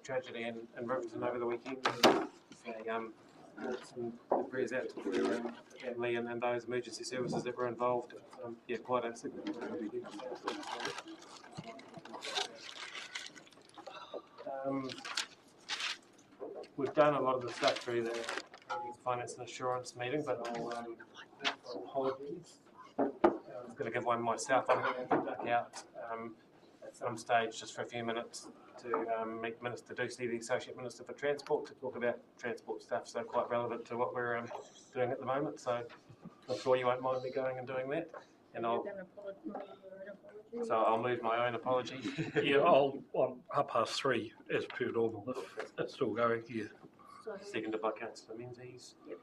tragedy in Riverton over the weekend. Some prayers out to the family and those emergency services that were involved. Quite a significant. We've done a lot of the stuff through the finance and assurance meeting, but apologies. I was going to give one myself. I'm going to duck out at some stage just for a few minutes to meet Minister Ducey, the Associate Minister for Transport, to talk about transport stuff, so quite relevant to what we're doing at the moment. So I'm sure you won't mind me going and doing that. And I'll move my own apology. Yeah, I'll on 3:30 as per normal. It's still going here. Seconded by Councillor Menzies. Yep.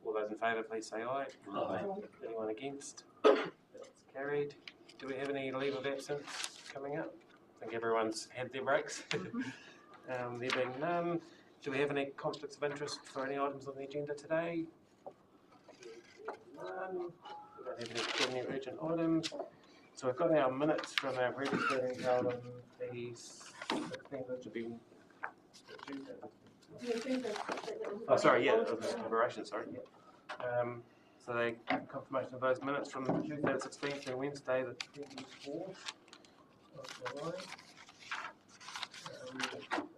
All those in favour, please say aye. Aye. Anyone against? That's carried. Do we have any leave of absence coming up? I think everyone's had their breaks. There being none. Do we have any conflicts of interest for any items on the agenda today? None. We don't have any urgent items. So we've got our minutes from our previous meeting held on the 16th, which would be Tuesday. Oh, sorry, yeah, liberation, sorry. Yeah. So the confirmation of those minutes from Tuesday the 16th and Wednesday the 24th of July.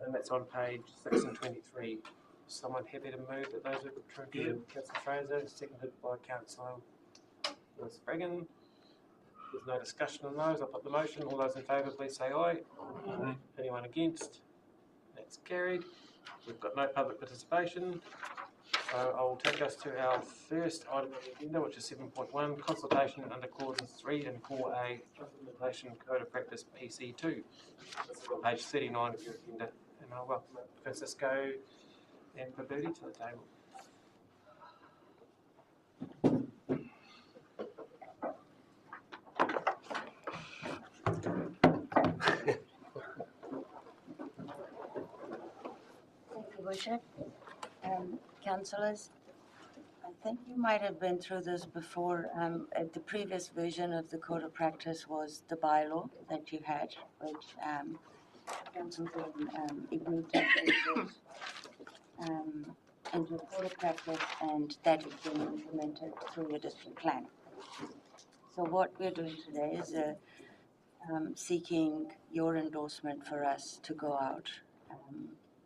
And that's on page 6 and 23. Someone happy to move that those are true? Councillor Fraser, seconded by Councillor Lewis Bragan. There's no discussion on those. I'll put the motion. All those in favour, please say aye. Aye. Anyone against? That's carried. We've got no public participation. So I'll take us to our first item on the agenda, which is 7.1, consultation under clauses 3 and 4A, Implementation Code of Practice PC2. This is on page 39 of your agenda. And I'll welcome Francisco and Pabudi to the table. Worship, councillors, I think you might have been through this before. The previous version of the Code of Practice was the bylaw that you had, which council agreed to into a Code of Practice, and that is being implemented through your district plan. So what we're doing today is seeking your endorsement for us to go out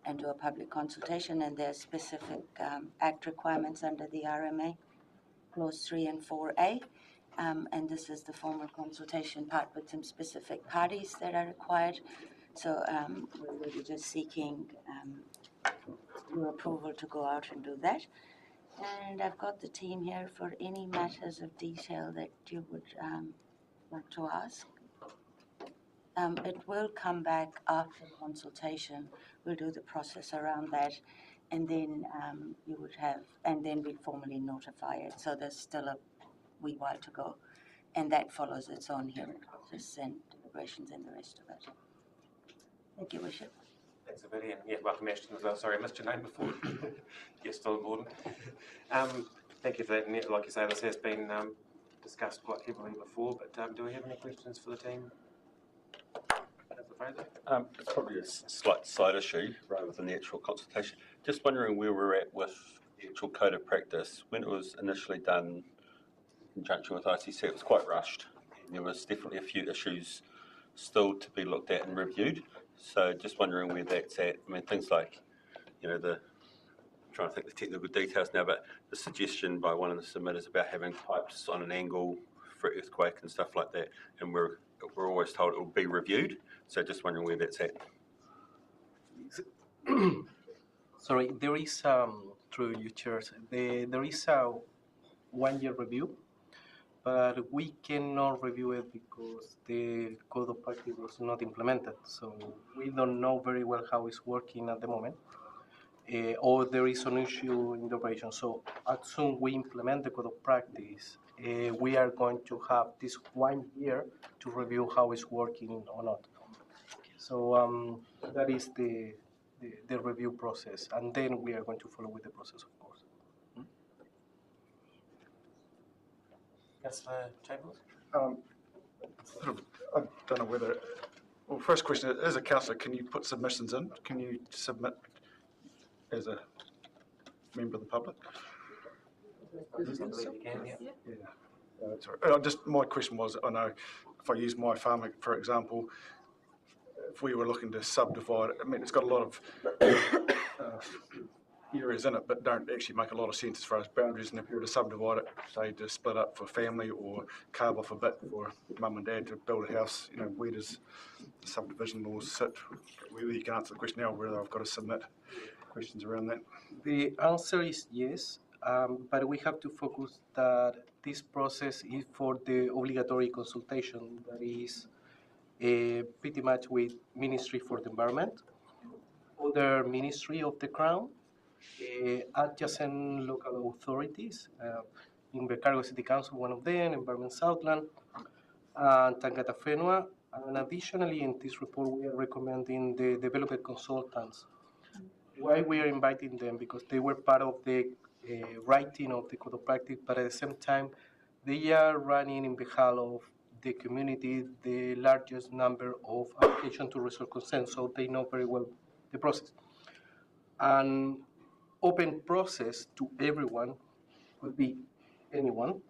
and do a public consultation, and there are specific Act requirements under the RMA, Clause 3 and 4A, and this is the formal consultation part with some specific parties that are required. So we're really just seeking your approval to go out and do that. And I've got the team here for any matters of detail that you would like to ask. It will come back after consultation. We'll do the process around that, and then you would have, and then we formally notify it. So there's still a wee while to go, and that follows its own hearing process and deliberations and the rest of it. Thank you, Worship. Thanks, Abidi, and yeah, welcome Ashton as well. Sorry, I missed your name before. Yes, still important. Thank you for that. And yeah, like you say, this has been discussed quite heavily before. But do we have any questions for the team? It's probably a slight side issue rather than the actual consultation. Just wondering where we're at with the actual Code of Practice. When it was initially done in conjunction with ICC, it was quite rushed. And there was definitely a few issues still to be looked at and reviewed. So just wondering where that's at. I mean, things like, I'm trying to think the technical details now, but the suggestion by one of the submitters about having pipes on an angle for earthquake and stuff like that, and we're always told it will be reviewed. So just wondering where that's at. Sorry, there is through you, Chair, there is a 1-year review, but we cannot review it because the Code of Practice was not implemented. So we don't know very well how it's working at the moment, or there is an issue in the operation. So as soon we implement the Code of Practice, we are going to have this 1 year to review how it's working or not. So that is the review process, and then we are going to follow with the process, of course. Councillor Chambers? I don't know whether Well, first question, as a councillor, can you put submissions in? Can you submit as a member of the public? I believe you can, yeah. Yeah. That's all right. My question was, I know if I use my farm, for example, if we were looking to subdivide it, I mean, it's got a lot of areas in it, but don't actually make a lot of sense as far as boundaries. And if you were to subdivide it, say to split up for family or carve off a bit for mum and dad to build a house, where does the subdivision laws sit? Whether you can answer the question now, or whether I've got to submit questions around that. The answer is yes, but we have to focus that this process is for the obligatory consultation that is pretty much with Ministry for the Environment, other Ministry of the Crown, adjacent local authorities, in Invercargill City Council, one of them, Environment Southland, and Tangata Whenua. And additionally, in this report, we are recommending the development consultants. Why we are inviting them? Because they were part of the writing of the code of practice, but at the same time, they are running in behalf of the community the largest number of applications to resolve consent, so they know very well the process. An open process to everyone, could be anyone,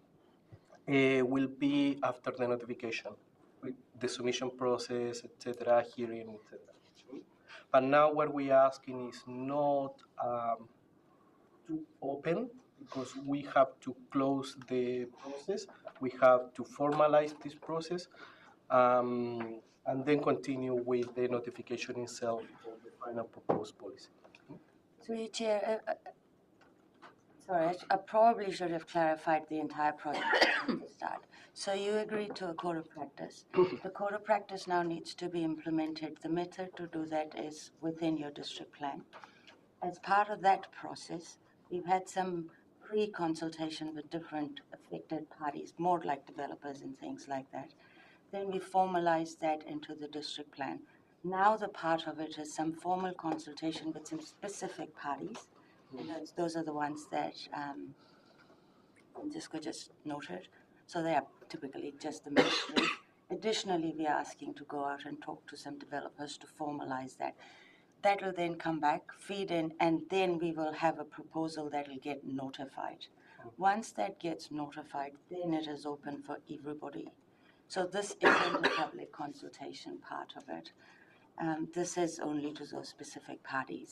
will be after the notification, with the submission process, etc., hearing, etc. But now what we are asking is not to open, because we have to close the process, we have to formalize this process, and then continue with the notification itself of the final proposed policy. Through you, Chair, sorry, I probably should have clarified the entire process at the start. So you agreed to a code of practice. The code of practice now needs to be implemented. The method to do that is within your district plan. As part of that process, we've had some pre-consultation with different affected parties, more like developers and things like that. Then we formalized that into the district plan. Now the part of it is some formal consultation with some specific parties. And those are the ones that Francisco just noted. So they are typically just the ministry. Additionally, we are asking to go out and talk to some developers to formalize that. That will then come back, feed in, and then we will have a proposal that will get notified. Once that gets notified, then it is open for everybody. So this isn't the public consultation part of it. This is only to those specific parties.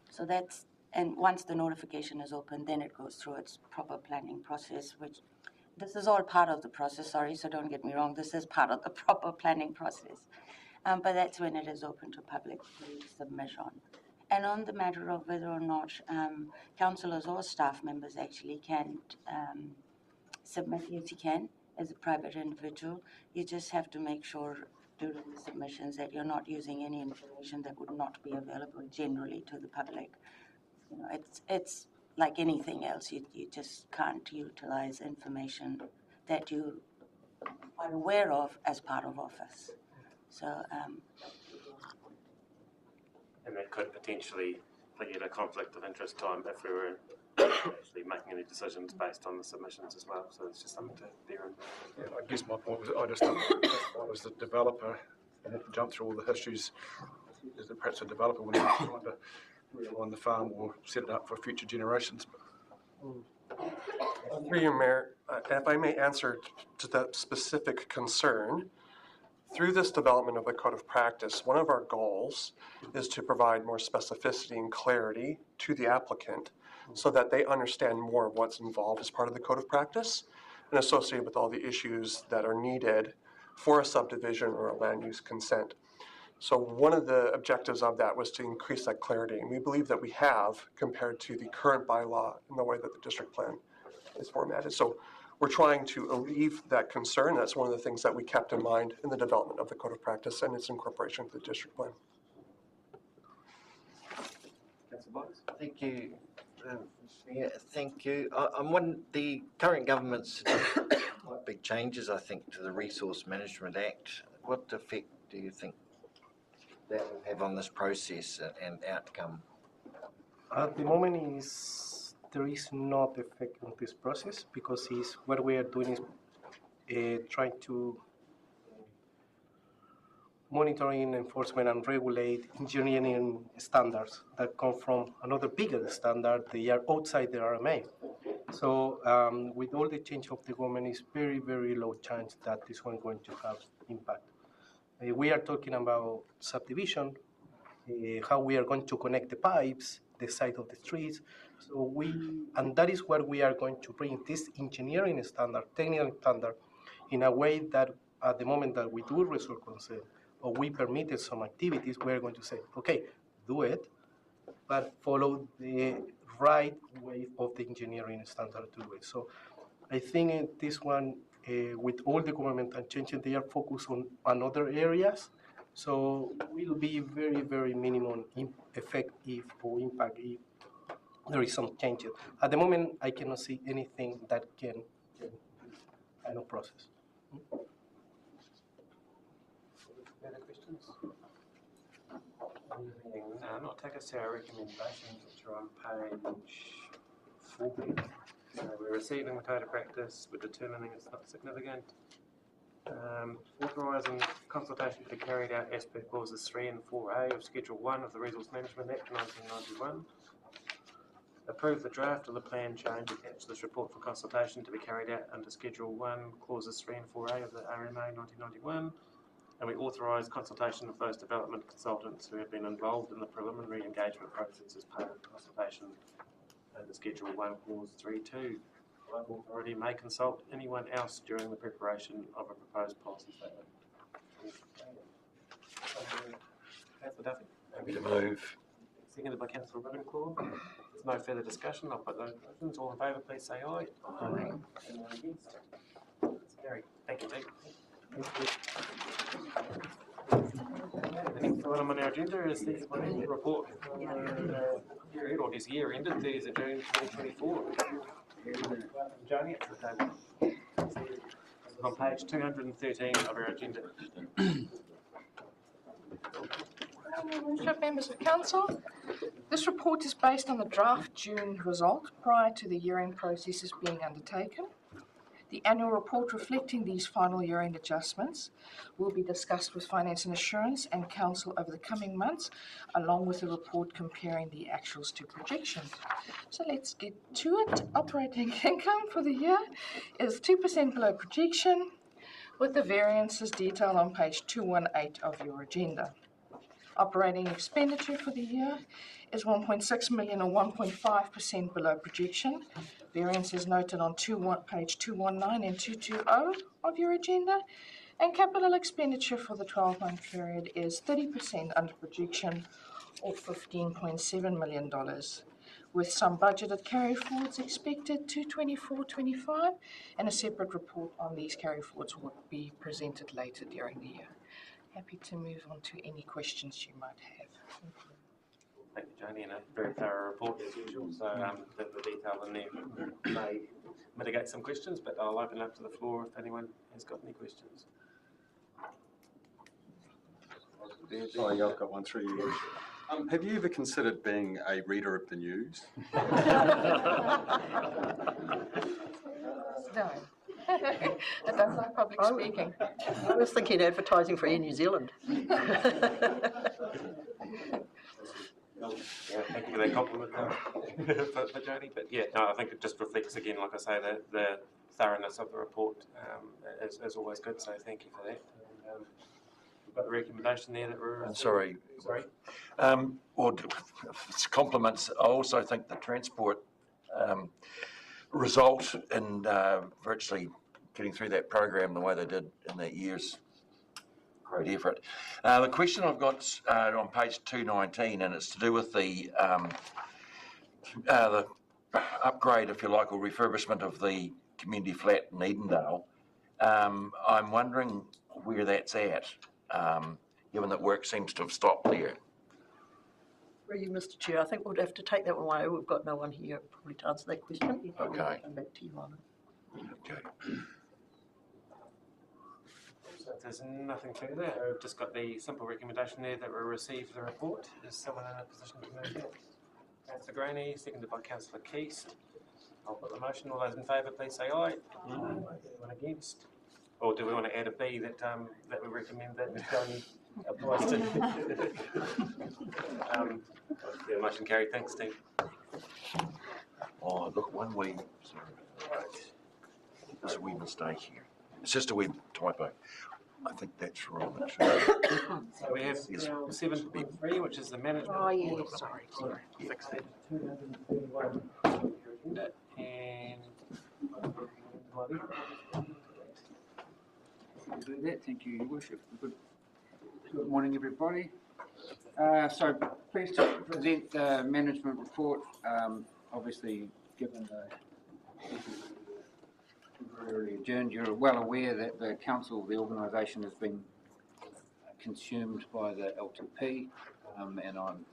So that's, and once the notification is open, then it goes through its proper planning process, which this is all part of the process, sorry, so don't get me wrong, this is part of the proper planning process. But that's when it is open to public submission. And on the matter of whether or not councillors or staff members actually can submit, yes, you can, as a private individual. You just have to make sure during the submissions that you're not using any information that would not be available generally to the public. It's like anything else. You just can't utilize information that you are aware of as part of office. So, And that could potentially create a conflict of interest time if we were actually making any decisions based on the submissions as well. So it's just something to bear in mind. Yeah, I guess my point was, I just thought if I was the developer and had to jump through all the histories, as perhaps a developer when they're trying to realign the farm or set it up for future generations. Through you, Mayor, if I may answer to that specific concern, through this development of the Code of Practice, one of our goals is to provide more specificity and clarity to the applicant so that they understand more of what's involved as part of the Code of Practice and associated with all the issues that are needed for a subdivision or a land use consent. So one of the objectives of that was to increase that clarity, and we believe that we have compared to the current bylaw in the way that the district plan is formatted. So we're trying to alleviate that concern. That's one of the things that we kept in mind in the development of the Code of Practice and its incorporation into the district plan. Thank you. Yeah, thank you. I'm one. The current government's quite big changes, I think, to the Resource Management Act. What effect do you think that will have on this process and outcome? At the moment, there is not effect on this process because what we are doing is trying to monitoring, enforcement, and regulate engineering standards that come from another bigger standard. They are outside the RMA. So with all the change of the government, it's very, very low chance that this one going to have impact. We are talking about subdivision, how we are going to connect the pipes, the side of the streets. So and that is where we are going to bring this engineering standard, technical standard, in a way that at the moment that we do resource consent or we permitted some activities, we're going to say, okay, do it, but follow the right way of the engineering standard to do it. So I think this one, with all the governmental changes, they are focused on other areas. So will be very, very minimum effect or impact if there is some changes. At the moment, I cannot see anything that can kind of process. Further questions? Not take us to our recommendations, which are on page 40. So we're receiving the code of practice, we're determining it's not significant. Authorising consultation to be carried out as per clauses 3 and 4A of Schedule 1 of the Resource Management Act 1991. Approve the draft of the plan change attached to this report for consultation to be carried out under Schedule 1, clauses 3 and 4A of the RMA 1991. And we authorise consultation of those development consultants who have been involved in the preliminary engagement process as part of the consultation under Schedule 1, clause 3.2. Local authority may consult anyone else during the preparation of a proposed policy statement. Councillor Duffy. Happy to move. Seconded by Councillor Rivenclaw. There's no further discussion. I'll put those motions. All in favour, please say aye. Aye. Anyone against? It's carried. Thank you, Pete. The next item on our agenda is the financial report period, or this year ended 30th of June 2024. Joni, it's the table. It's on page 213 of our agenda. Worship members of council, this report is based on the draft June result prior to the year-end processes being undertaken. The annual report reflecting these final year-end adjustments will be discussed with Finance and Assurance and Council over the coming months, along with a report comparing the actuals to projections. So let's get to it. Operating income for the year is 2% below projection, with the variances detailed on page 218 of your agenda. Operating expenditure for the year is 1.6 million or 1.5% below projection. Variance is noted on page 219 and 220 of your agenda. And capital expenditure for the 12-month period is 30% under projection, or $15.7 million, with some budgeted carry-forwards expected to 24-25, and a separate report on these carry-forwards will be presented later during the year. Happy to move on to any questions you might have. Thank you, Joni, and a very thorough report as usual. So the detail in there may mitigate some questions, but I'll open up to the floor if anyone has got any questions. Sorry, I've got one through you. Have you ever considered being a reader of the news? No. I don't like public speaking. I was thinking advertising for Air New Zealand. Yeah, thank you for that compliment for Joni. But yeah, no, I think it just reflects again, like I say, the thoroughness of the report is always good. So thank you for that. And, we've got the recommendation there that we're. Sorry. Well, it's compliments. I also think the transport result in virtually getting through that program the way they did in that year's great effort. The question I've got on page 219, and it's to do with the upgrade, if you like, or refurbishment of the community flat in Edendale. I'm wondering where that's at, given that work seems to have stopped there. For you, Mr. Chair, I think we'll have to take that one away. We've got no one here probably to answer that question. Okay. We'll come back to you on it. Okay. So if there's nothing further, I've just got the simple recommendation there that we receive the report. Is someone in a position to move that? Councillor Graney, seconded by Councillor Keast. I'll put the motion. All those in favour, please say aye. Anyone against? Or do we want to add a B that we recommend that Ms. Joni Opposed? Yeah, motion carried. Thanks, Steve. Oh, look, one wee, sorry. There's a wee mistake here. It's just a wee typo. I think that's wrong. So we have now 7.3, which is the management. Oh, yeah, report. sorry. Fix that. 231. And Do that. Thank you, Your Worship. Good morning, everybody. So pleased to present the management report. Obviously, given the temporarily adjourned, you're well aware that the council, the organisation, has been consumed by the LTP, and I'm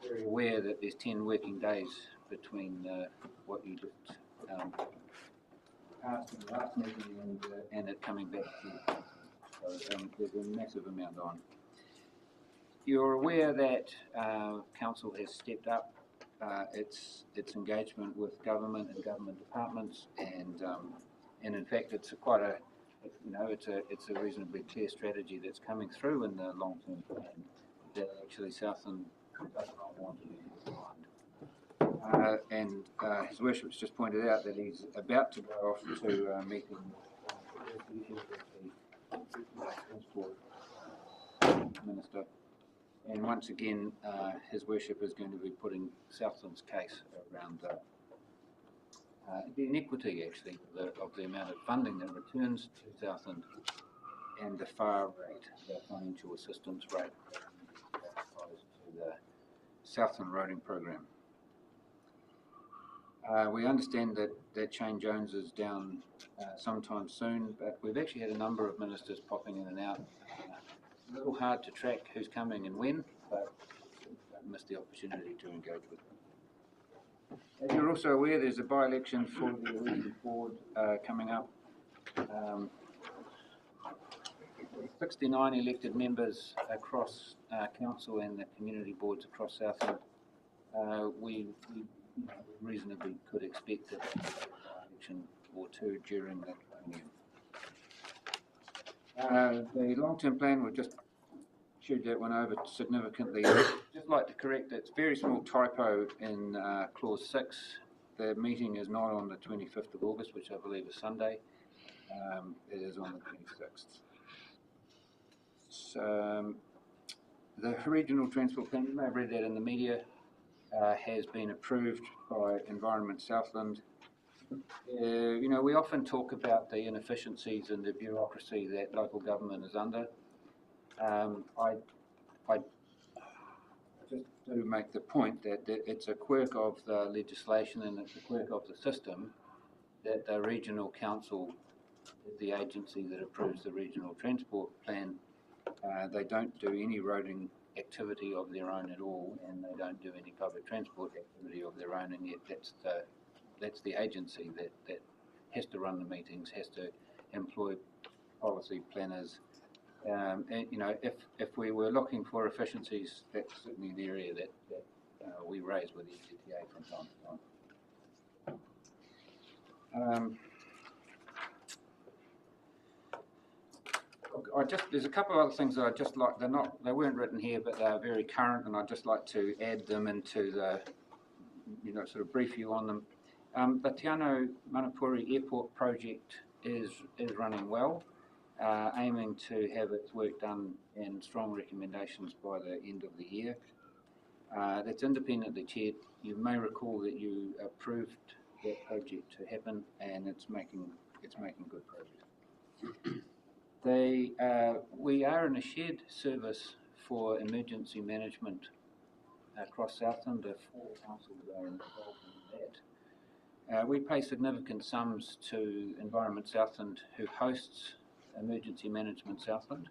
very aware that there's 10 working days between what you just passed in the last meeting and it coming back to you. So there's a massive amount on. You're aware that council has stepped up its engagement with government and government departments, and in fact it's it's a reasonably clear strategy that's coming through in the long-term plan that actually Southland does not want to be behind. And His Worship's just pointed out that he's about to go off to a meeting with the Transport Minister. And once again, His Worship is going to be putting Southland's case around the inequity, actually, of the amount of funding that returns to Southland and the FAR rate, the financial assistance rate, as opposed to the Southland Roading Program. We understand that Shane Jones is down sometime soon, but we've actually had a number of ministers popping in and out. A little hard to track who's coming and when, but don't miss the opportunity to engage with them. As you're also aware, there's a by-election for the regional board coming up. 69 elected members across council and the community boards across Southland. We reasonably could expect that election or two during that year. The long-term plan, we've just chewed that one over significantly. Just like to correct it's very small typo in clause 6. The meeting is not on the 25th of August, which I believe is Sunday. It is on the 26th. So, the regional transport plan, you may have read that in the media, has been approved by Environment Southland. We often talk about the inefficiencies and the bureaucracy that local government is under. I just do make the point that it's a quirk of the legislation and it's a quirk of the system that the regional council is the agency that approves the regional transport plan. They don't do any roading activity of their own at all, and they don't do any public transport activity of their own, and yet that's the agency that has to run the meetings, has to employ policy planners. And if we were looking for efficiencies, that's certainly the area that we raise with the ECTA from time to time. There's a couple of other things that I just like. They weren't written here, but they are very current, and I'd just like to add them into the, sort of brief you on them. The Te Anau Manapuri Airport project is running well, aiming to have its work done and strong recommendations by the end of the year. That's independently chaired. You may recall that you approved that project to happen, and it's making good progress. We are in a shared service for emergency management across Southland. 4 councils are involved in that. We pay significant sums to Environment Southland, who hosts Emergency Management Southland.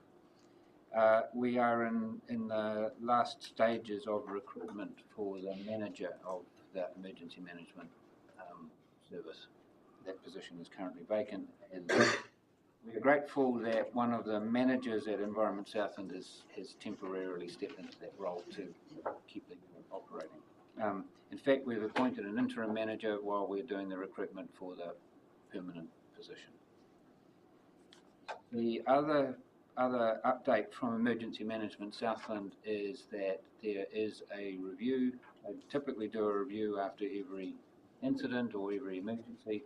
We are in the last stages of recruitment for the manager of the Emergency Management service. That position is currently vacant, and we are grateful that one of the managers at Environment Southland has temporarily stepped into that role to keep it operating. In fact, we've appointed an interim manager while we're doing the recruitment for the permanent position. The other other update from Emergency Management Southland is that there is a review. They typically do a review after every incident or every emergency,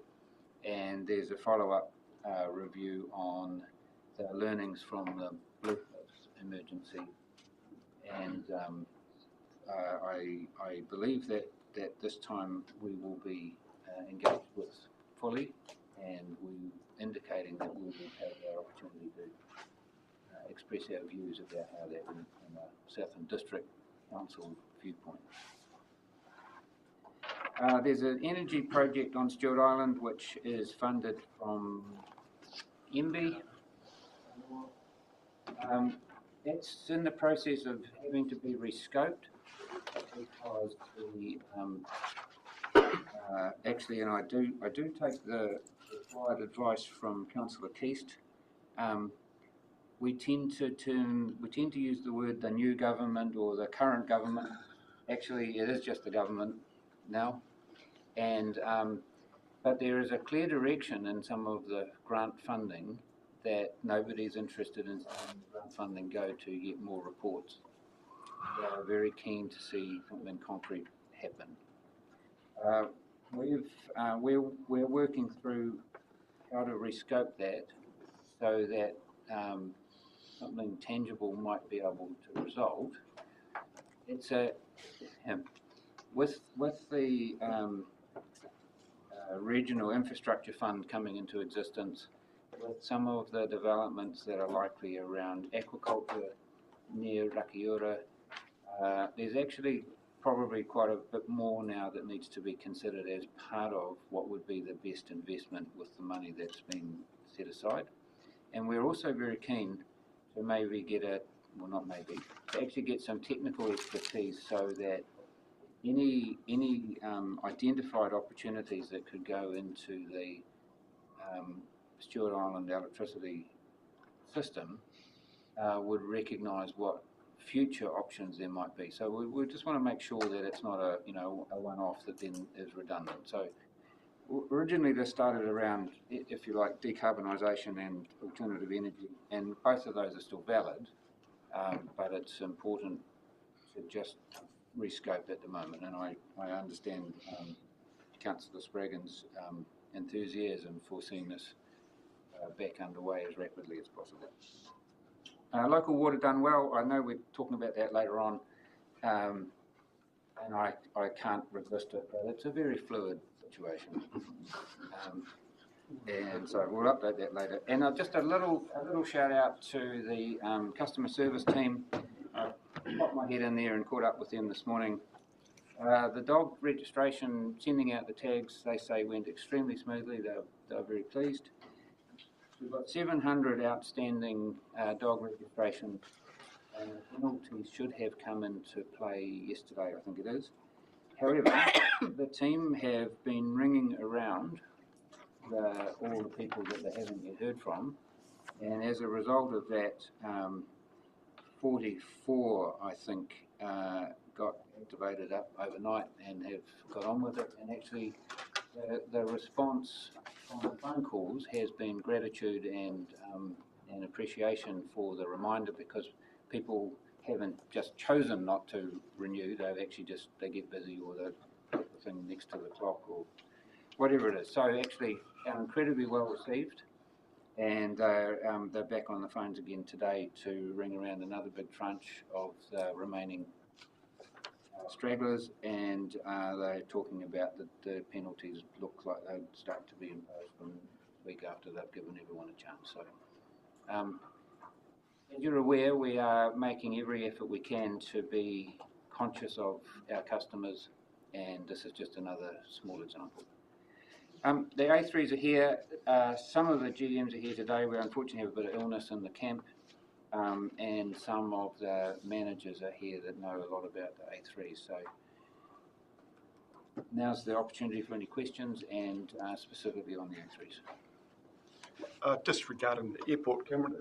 and there's a follow-up review on the learnings from the Blue Coast emergency. And I believe that this time we will be engaged with fully, and we indicating that we will have our opportunity to express our views about how that in a Southland District Council viewpoint. There's an energy project on Stewart Island which is funded from MB. It's in the process of having to be rescoped because the actually, and I do take the required advice from Councillor Keast. We tend to use the word the new government or the current government. Actually, it is just the government now, and but there is a clear direction in some of the grant funding that nobody's interested in seeing grant funding go to get more reports. They are very keen to see something concrete happen. We're working through how to rescope that so that something tangible might be able to result. It's with the regional infrastructure fund coming into existence, with some of the developments that are likely around aquaculture near Rakiura, there's actually probably quite a bit more now that needs to be considered as part of what would be the best investment with the money that's been set aside. And we're also very keen to maybe get to actually get some technical expertise so that any identified opportunities that could go into the Stewart Island electricity system would recognise what future options there might be. So we just want to make sure that it's not a one-off that then is redundant. So originally this started around, if you like, decarbonisation and alternative energy, and both of those are still valid, but it's important to just rescope at the moment. And I understand Councillor Spraggan's enthusiasm for seeing this back underway as rapidly as possible. Local water done well. I know we're talking about that later on, and I can't resist it, but it's a very fluid situation. And so we'll update that later. And just a little shout out to the customer service team. I popped my head in there and caught up with them this morning. The dog registration, sending out the tags, they say went extremely smoothly. They're very pleased. We've got 700 outstanding dog registrations, and the penalties should have come into play yesterday, I think it is. However, the team have been ringing around all the people that they haven't yet heard from, and as a result of that, 44, I think, got activated up overnight and have got on with it, and actually the response on the phone calls has been gratitude and appreciation for the reminder, because people haven't just chosen not to renew, they've actually they get busy, or they put the thing next to the clock or whatever it is. So actually incredibly well received, and they're back on the phones again today to ring around another big tranche of the remaining stragglers, and they're talking about the penalties look like they'd start to be imposed from the week after they've given everyone a chance. So as you're aware, we are making every effort we can to be conscious of our customers, and this is just another small example. The A3s are here. Some of the GMs are here today. We unfortunately have a bit of illness in the camp, and some of the managers are here that know a lot about the A3s. So now's the opportunity for any questions, and specifically on the A3s. Just regarding the airport, Cameron,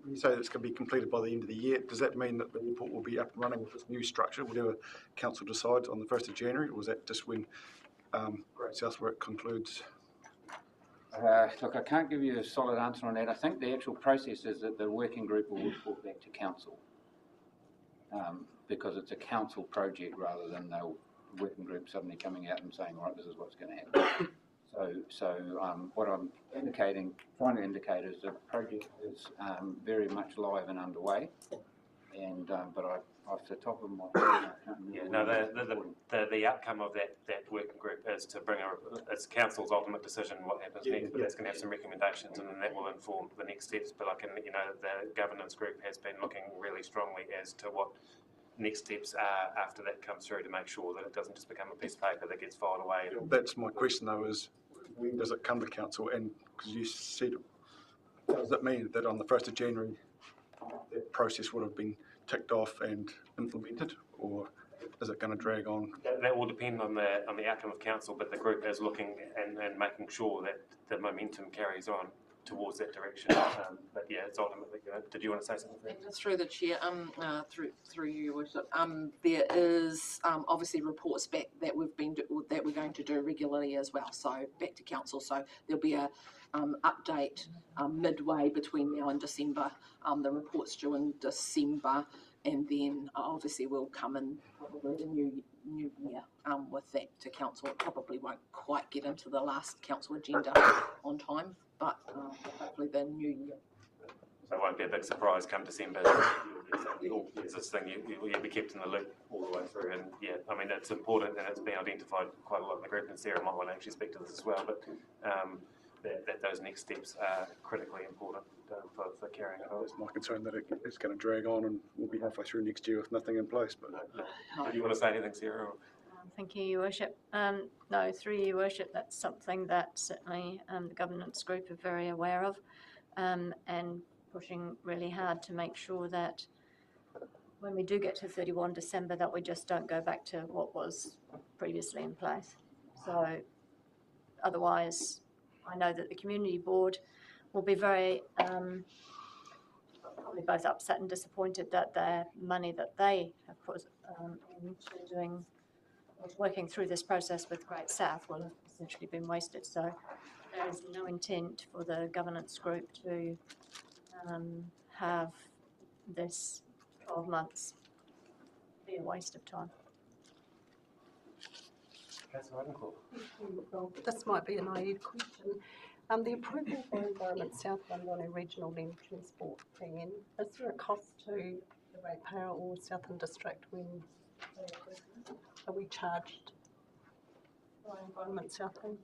when you say it's going to be completed by the end of the year, does that mean that the airport will be up and running with this new structure, whatever council decides, on the 1st of January, or is that just when Great South work concludes? Look, I can't give you a solid answer on that. I think the actual process is that the working group will report back to council, because it's a council project rather than the working group suddenly coming out and saying, right, this is what's going to happen. So what I'm trying to indicate is the project is very much live and underway, and but off the top of my head, I can't remember. The outcome of that working group is to bring it's council's ultimate decision what happens next, but that's going to have some recommendations, and then that will inform the next steps. But I can, the governance group has been looking really strongly as to what next steps are after that comes through to make sure that it doesn't just become a piece of paper that gets filed away. That's my question though, is when does it come to council? And because you said, does that mean that on the 1st of January that process would have been ticked off and implemented, or is it going to drag on? That will depend on the outcome of council, but the group is looking and making sure that the momentum carries on towards that direction. But yeah, it's ultimately good. Did you want to say something? Just through the chair, through you, Worship. There is obviously reports back that we're going to do regularly as well. So back to council. So there'll be a update midway between now and December. The report's due in December, and then obviously we'll come in probably the new year with that to council. It probably won't quite get into the last council agenda on time, but hopefully the new year. So it won't be a big surprise come December. It's this thing, you'll be kept in the loop all the way through. And yeah, I mean, it's important and it's been identified quite a lot in the group, and Sarah might want to actually speak to this as well, but that those next steps are critically important for carrying it on. It's my concern that it's going to drag on and we'll be halfway through next year with nothing in place. But Do you want to say anything, Sarah? Or? Thank you, Your Worship. No, through Your Worship, that's something that certainly the governance group are very aware of, and pushing really hard to make sure that when we do get to 31 December that we just don't go back to what was previously in place. So otherwise, I know that the community board will be very probably both upset and disappointed that the money that they have put into working through this process with Great South will have essentially been wasted. So there is no intent for the governance group to have this 12 months be a waste of time. This might be a naive question. The approval for Environment Southland on a regional land transport plan, is there a cost to the ratepayer or Southland District when are we charged by Environment Southland?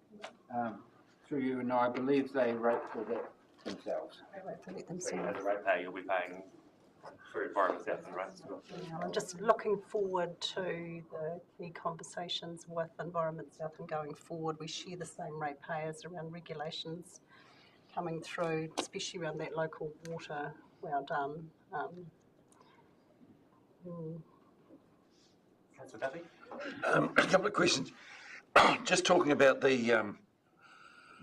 Through you, and I believe they rate for that themselves. They rate for that So themselves. as a ratepayer, you'll be paying for Environment Southland, right? Yeah, I'm just looking forward to the key conversations with Environment Southland going forward. We share the same ratepayers around regulations coming through, especially around that local water well done. Councillor Duffy? A couple of questions. Just talking about the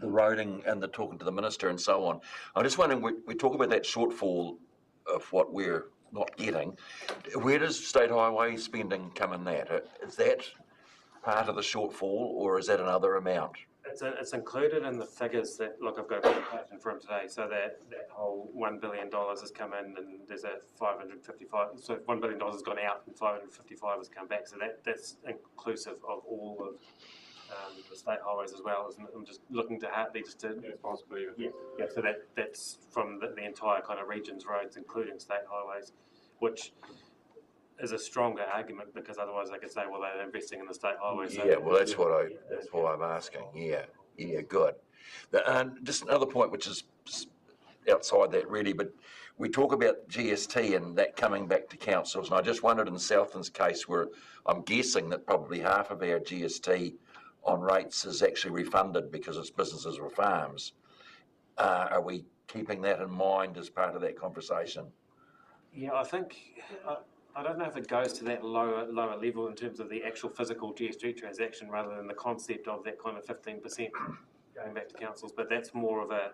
roading and the talking to the minister and so on. I'm just wondering, we talk about that shortfall of what we're not getting. Where does state highway spending come in that? Is that part of the shortfall, or is that another amount? It's included in the figures that, look, I've got a presentation from today, so that whole $1 billion has come in, and there's a 555, so $1 billion has gone out and 555 has come back, so that's inclusive of all of the state highways as well, isn't it? I'm just looking to Hartley just to... Possibly. Yeah, so that's from the entire kind of region's roads, including state highways, which is a stronger argument, because otherwise they could say, well, they're investing in the state highways. Yeah, well, that's why I'm asking. Yeah, good. And just another point, which is outside that really, but we talk about GST and that coming back to councils, and I just wondered in Southland's case, where I'm guessing that probably half of our GST on rates is actually refunded because it's businesses or farms. Are we keeping that in mind as part of that conversation? Yeah, I think... I don't know if it goes to that lower level in terms of the actual physical GST transaction, rather than the concept of that kind of 15% going back to councils, but that's more of a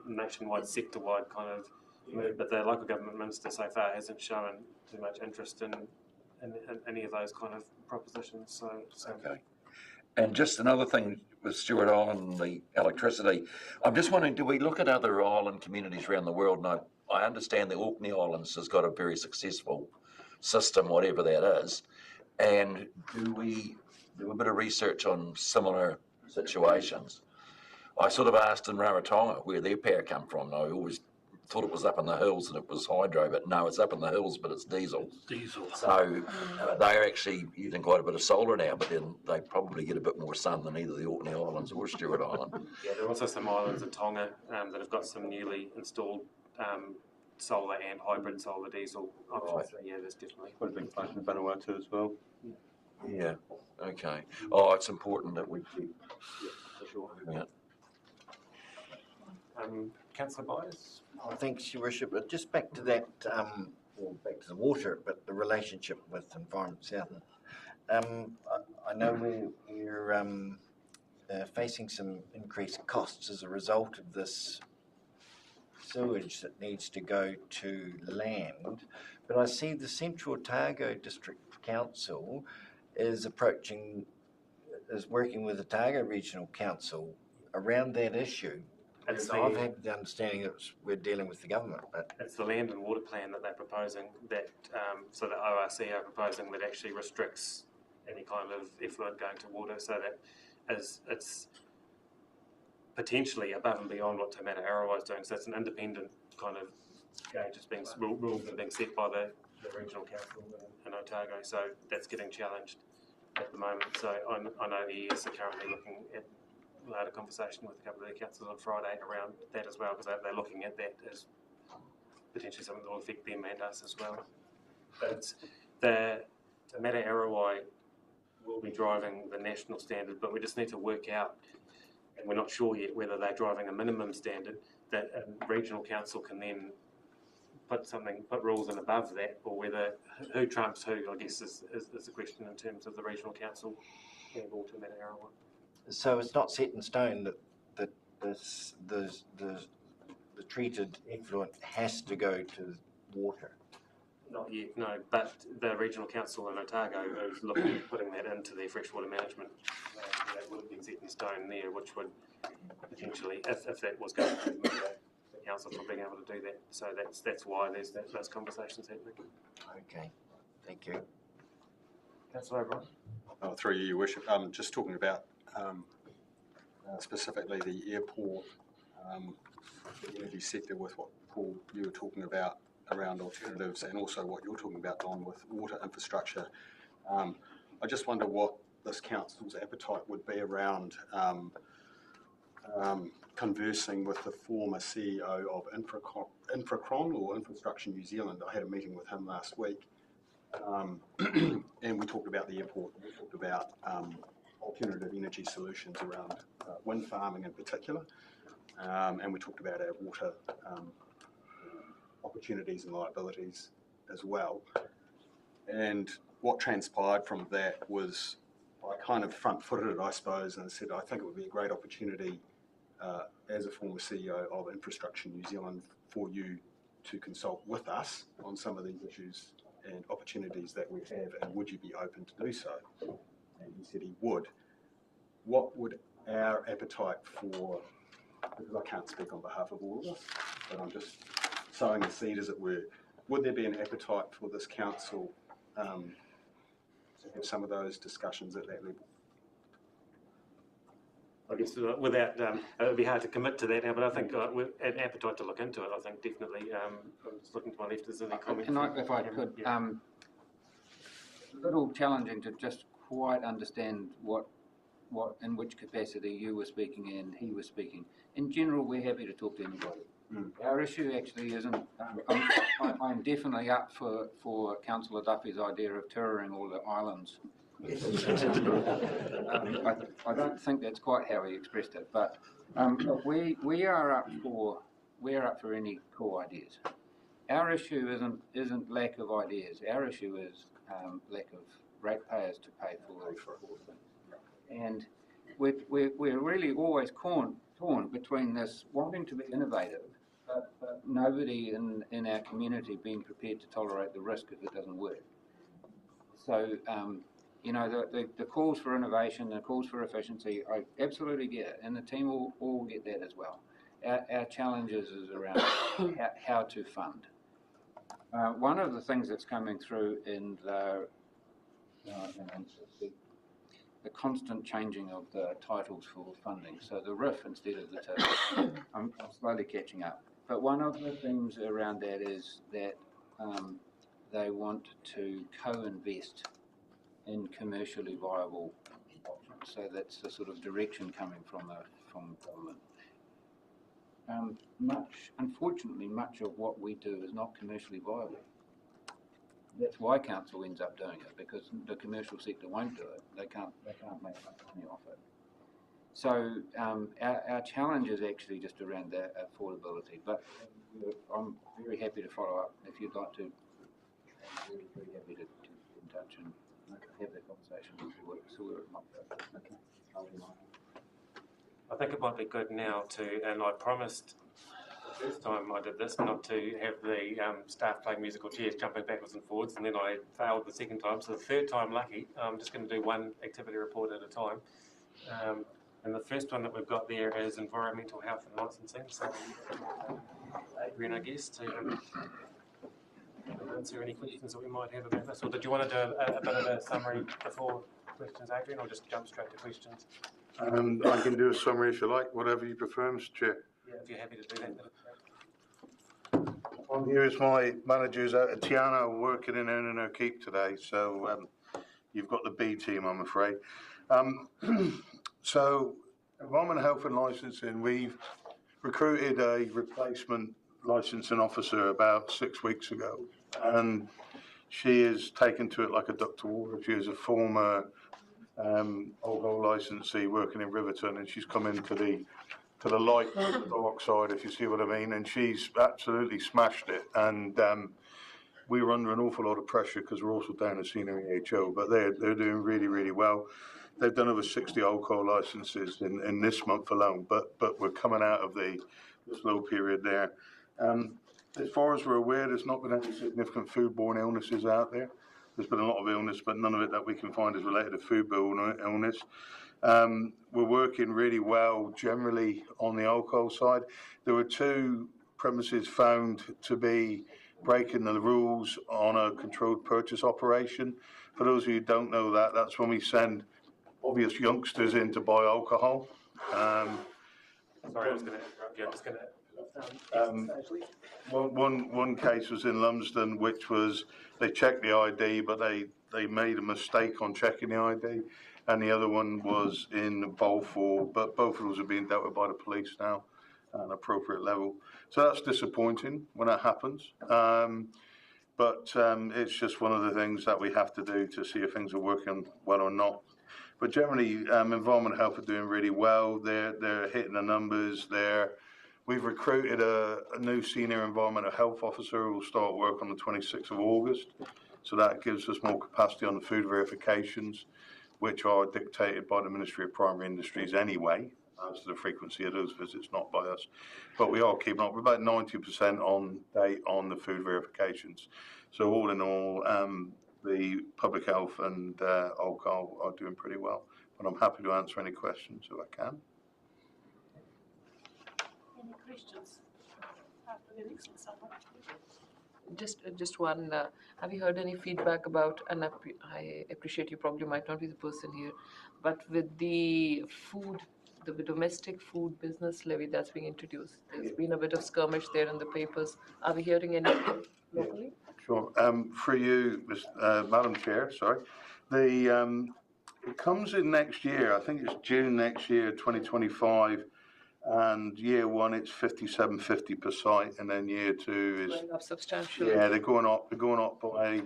nationwide, sector-wide kind of move. But the local government minister so far hasn't shown too much interest in any of those kind of propositions. So. Okay. And just another thing with Stewart Island and the electricity, I'm just wondering, do we look at other island communities around the world? And I understand the Orkney Islands has got a very successful system, whatever that is. And do we do a bit of research on similar situations? I sort of asked in Rarotonga where their power come from. I always thought it was up in the hills and it was hydro, but no, it's up in the hills, but it's diesel. Diesel. So they're actually using quite a bit of solar now, but then they probably get a bit more sun than either the Orkney Islands or Stewart Island. Yeah, there are also some islands in Tonga that have got some newly installed solar and hybrid solar diesel options. Right. So yeah, there's definitely. Quite a big place in Vanuatu as well. Yeah, okay. Oh, it's important that we keep For sure. doing it. Councillor Byers? Oh, thanks, Your Worship. But just back to that, well, back to the water, but the relationship with Environment Southland. I know we're facing some increased costs as a result of this sewage that needs to go to land, but I see the Central Otago District Council is working with the Otago Regional Council around that issue. I've had the understanding that we're dealing with the government, but it's the land and water plan that they're proposing that, so the ORC are proposing that actually restricts any kind of effluent going to water, so that as it's potentially above and beyond what Te Mata Arawa is doing. So it's an independent kind of gauge. It's being rules that are being set by the regional council in Otago. So that's getting challenged at the moment. So I know the ES are currently looking at. We had a conversation with a couple of the councils on Friday around that as well, because they're looking at that as potentially something that will affect them and us as well. But it's the Te Mata Arawa will be driving the national standard, but we just need to work out, and we're not sure yet whether they're driving a minimum standard that a regional council can then put rules in above that, or whether who trumps who, I guess, is the question in terms of the regional council and all Te Mata Arawa. so it's not set in stone that the treated effluent has to go to water. Not yet, no, but the regional council in Otago is looking at putting that into their freshwater management. That would have been set in stone there, which would potentially, if that was going to the council from being able to do that. So that's why there's those conversations happening. Okay, thank you. Councillor O'Brien? Through you, Your Worship, just talking about specifically the airport, the energy sector with what, Paul, you were talking about around alternatives, and also what you're talking about, Don, with water infrastructure. I just wonder what this council's appetite would be around conversing with the former CEO of Infracron or Infrastructure New Zealand. I had a meeting with him last week, and we talked about the airport. We talked about alternative energy solutions around wind farming in particular, and we talked about our water opportunities and liabilities as well. And what transpired from that was I kind of front-footed it, I suppose, and said I think it would be a great opportunity as a former CEO of Infrastructure New Zealand for you to consult with us on some of these issues and opportunities that we have, and would you be open to do so? And he said he would. What would our appetite for, because I can't speak on behalf of all of us, but I'm just sowing the seed as it were, would there be an appetite for this council to have some of those discussions at that level? I guess without, it would be hard to commit to that now, but I think with an appetite to look into it, I think definitely. I'm just looking to my left, is there any comment? If I could, yeah. A little challenging to just quite understand what in which capacity you were speaking and he was speaking. In general, we're happy to talk to anybody. Our issue actually isn't, I'm definitely up for Councillor Duffy's idea of touring all the islands. I don't think that's quite how he expressed it, but we are up for any cool ideas. Our issue isn't lack of ideas. Our issue is lack of ratepayers to pay for it. And we're really always torn between this wanting to be innovative, but nobody in our community being prepared to tolerate the risk if it doesn't work. So you know, the calls for innovation, the calls for efficiency, I absolutely get it, and the team will all get that as well. Our challenges is around how to fund. One of the things that's coming through in the constant changing of the titles for funding, so the RIF instead of the TIF, I'm slowly catching up. But one of the things around that is that they want to co-invest in commercially viable options. So that's the sort of direction coming from government. Unfortunately, much of what we do is not commercially viable. That's why council ends up doing it, because the commercial sector won't do it. They can't make much money off it. So our challenge is actually just around that affordability. But I'm very happy to follow up if you'd like to. I'm very happy to get in touch and have that conversation and see where it might go. Okay. I think it might be good now to, and I promised the first time I did this not to have the staff playing musical chairs jumping backwards and forwards, and then I failed the second time. So the third time lucky, I'm just going to do one activity report at a time. And the first one that we've got there is environmental health and licensing. So Adrian, I guess, to answer any questions that we might have about this. Or did you want to do a bit of a summary before questions, Adrian, or just jump straight to questions? I can do a summary if you like, whatever you prefer, Mr. Chair. Yeah, if you're happy to do that. On here is my managers out at Tiana working in Earning Her Keep today. So you've got the B team, I'm afraid. So environmental health and licensing, we've recruited a replacement licensing officer about 6 weeks ago, and she is taken to it like a duck to water. She is a former alcohol licensee working in Riverton, and she's come into the light, the dark side, if you see what I mean, and she's absolutely smashed it. And we were under an awful lot of pressure because we're also down as senior EHO, but they're doing really, really well. They've done over 60 alcohol licenses in this month alone, but we're coming out of the slow period there. As far as we're aware, there's not been any significant foodborne illnesses out there. There's been a lot of illness, but none of it that we can find is related to foodborne illness. We're working really well generally on the alcohol side. There were 2 premises found to be breaking the rules on a controlled purchase operation. For those of you who don't know that, that's when we send obvious youngsters in to buy alcohol. Sorry, I was going to interrupt you. I'm just going to... One case was in Lumsden, which was they checked the ID, but they made a mistake on checking the ID. And the other one was in Balfour, but both of those are being dealt with by the police now at an appropriate level. So that's disappointing when that happens. But it's just one of the things that we have to do to see if things are working well or not. But generally, environmental health are doing really well. They're hitting the numbers. We've recruited a new senior environmental health officer who will start work on the 26th of August. So that gives us more capacity on the food verifications, which are dictated by the Ministry of Primary Industries anyway, as to the frequency of those visits, not by us. But we are keeping up. We're about 90% on date on the food verifications. So all in all, the public health and alcohol are doing pretty well. But I'm happy to answer any questions if I can. Any questions after the excellent summary? Just one, have you heard any feedback about, and I appreciate you probably might not be the person here, but with the domestic food business levy that's being introduced, there's been a bit of skirmish there in the papers. Are we hearing anything locally? Sure. For you, Madam Chair, sorry. It comes in next year. I think it's June next year, 2025. And year 1, it's 57.50 per site, and then year 2 is going up substantially. Yeah, they're going up. They're going up by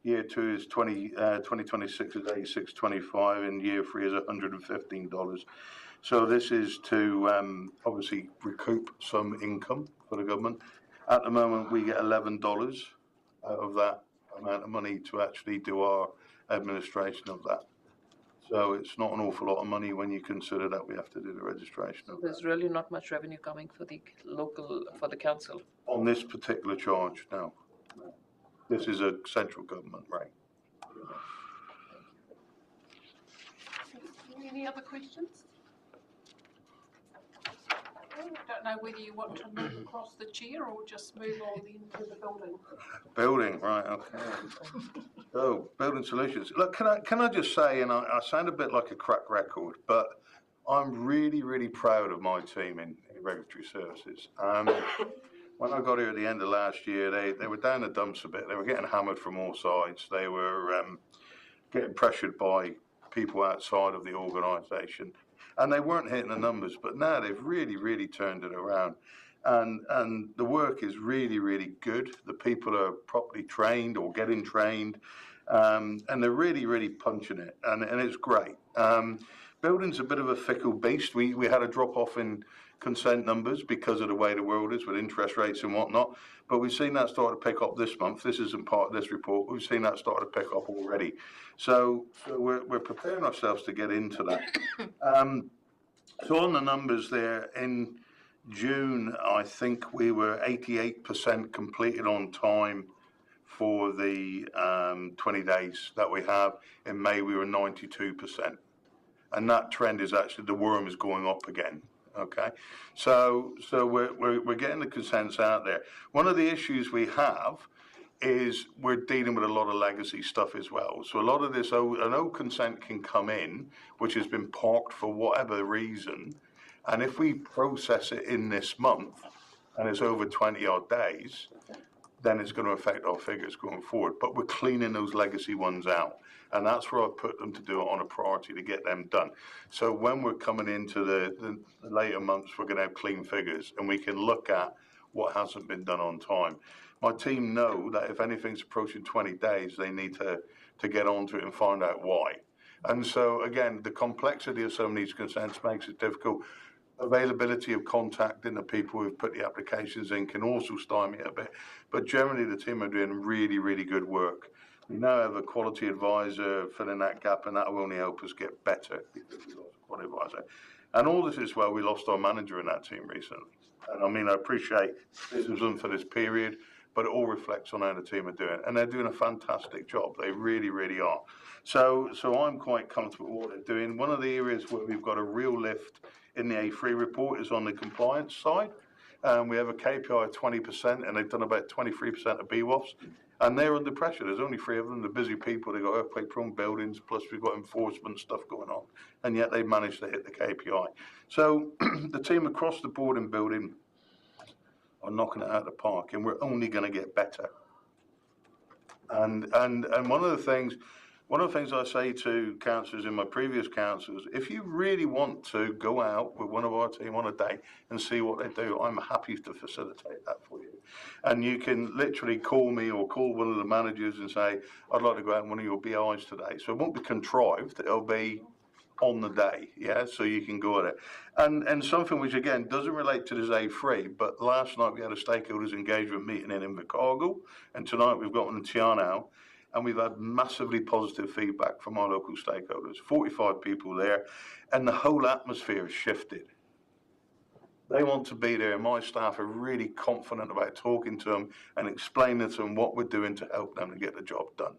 year 2 is 2026 is 86.25, and year 3 is $115. So this is to obviously recoup some income for the government. At the moment, we get $11 out of that amount of money to actually do our administration of that. So it's not an awful lot of money when you consider that we have to do the registration of There's really not much revenue coming for the council. On this particular charge, no. This is a central government rate. Any other questions? I don't know whether you want to move across the chair or just move on into the building. Building, right, okay. So, building solutions. Look, can I just say, and I sound a bit like a crack record, but I'm really, really proud of my team in regulatory services. When I got here at the end of last year, they were down the dumps a bit. They were getting hammered from all sides. They were getting pressured by people outside of the organisation. And they weren't hitting the numbers, but now they've really, really turned it around. And the work is really, really good. The people are properly trained or getting trained, and they're really, really punching it, and it's great. Building's a bit of a fickle beast. We had a drop off in consent numbers because of the way the world is with interest rates and whatnot, but we've seen that start to pick up this month. This isn't part of this report, but we've seen that start to pick up already. So we're preparing ourselves to get into that. So on the numbers there, in June, I think we were 88% completed on time for the 20 days that we have. In May, we were 92%. And that trend is actually, the worm is going up again. Okay, so we're getting the consents out there. One of the issues we have is we're dealing with a lot of legacy stuff as well. So a lot of this, an old consent can come in, which has been parked for whatever reason, and if we process it in this month, and it's over 20 odd days, then it's going to affect our figures going forward. But we're cleaning those legacy ones out, and that's where I put them to do it on a priority to get them done. So when we're coming into the later months, we're going to have clean figures, and we can look at what hasn't been done on time. My team know that if anything's approaching 20 days, they need to get onto it and find out why. And so, again, the complexity of some of these consents makes it difficult. Availability of contacting the people who've put the applications in can also stymie it a bit. But generally, the team are doing really, really good work. We now have a quality advisor filling that gap, and that will only help us get better because we lost a quality advisor. And all this is well, we lost our manager in that team recently. And I mean, I appreciate this was done for this period, but it all reflects on how the team are doing. And they're doing a fantastic job. They really, really are. So I'm quite comfortable with what they're doing. One of the areas where we've got a real lift in the A3 report is on the compliance side. We have a KPI of 20%, and they've done about 23% of BWOFs. And they're under pressure. There's only 3 of them. They're busy people. They've got earthquake-prone buildings, plus we've got enforcement stuff going on. And yet they've managed to hit the KPI. So the team across the board in building are knocking it out of the park, and we're only going to get better. And one of the things I say to councillors in my previous councils, if you really want to go out with one of our team on a day and see what they do, I'm happy to facilitate that for you. And you can literally call me or call one of the managers and say, I'd like to go out in one of your BIs today. So it won't be contrived, it'll be on the day, yeah, so you can go at it. And something which, again, doesn't relate to this A3, but last night we had a stakeholders engagement meeting in Invercargill, and tonight we've got one in Tianao, and we've had massively positive feedback from our local stakeholders, 45 people there, and the whole atmosphere has shifted. They want to be there, and my staff are really confident about talking to them and explaining to them what we're doing to help them to get the job done.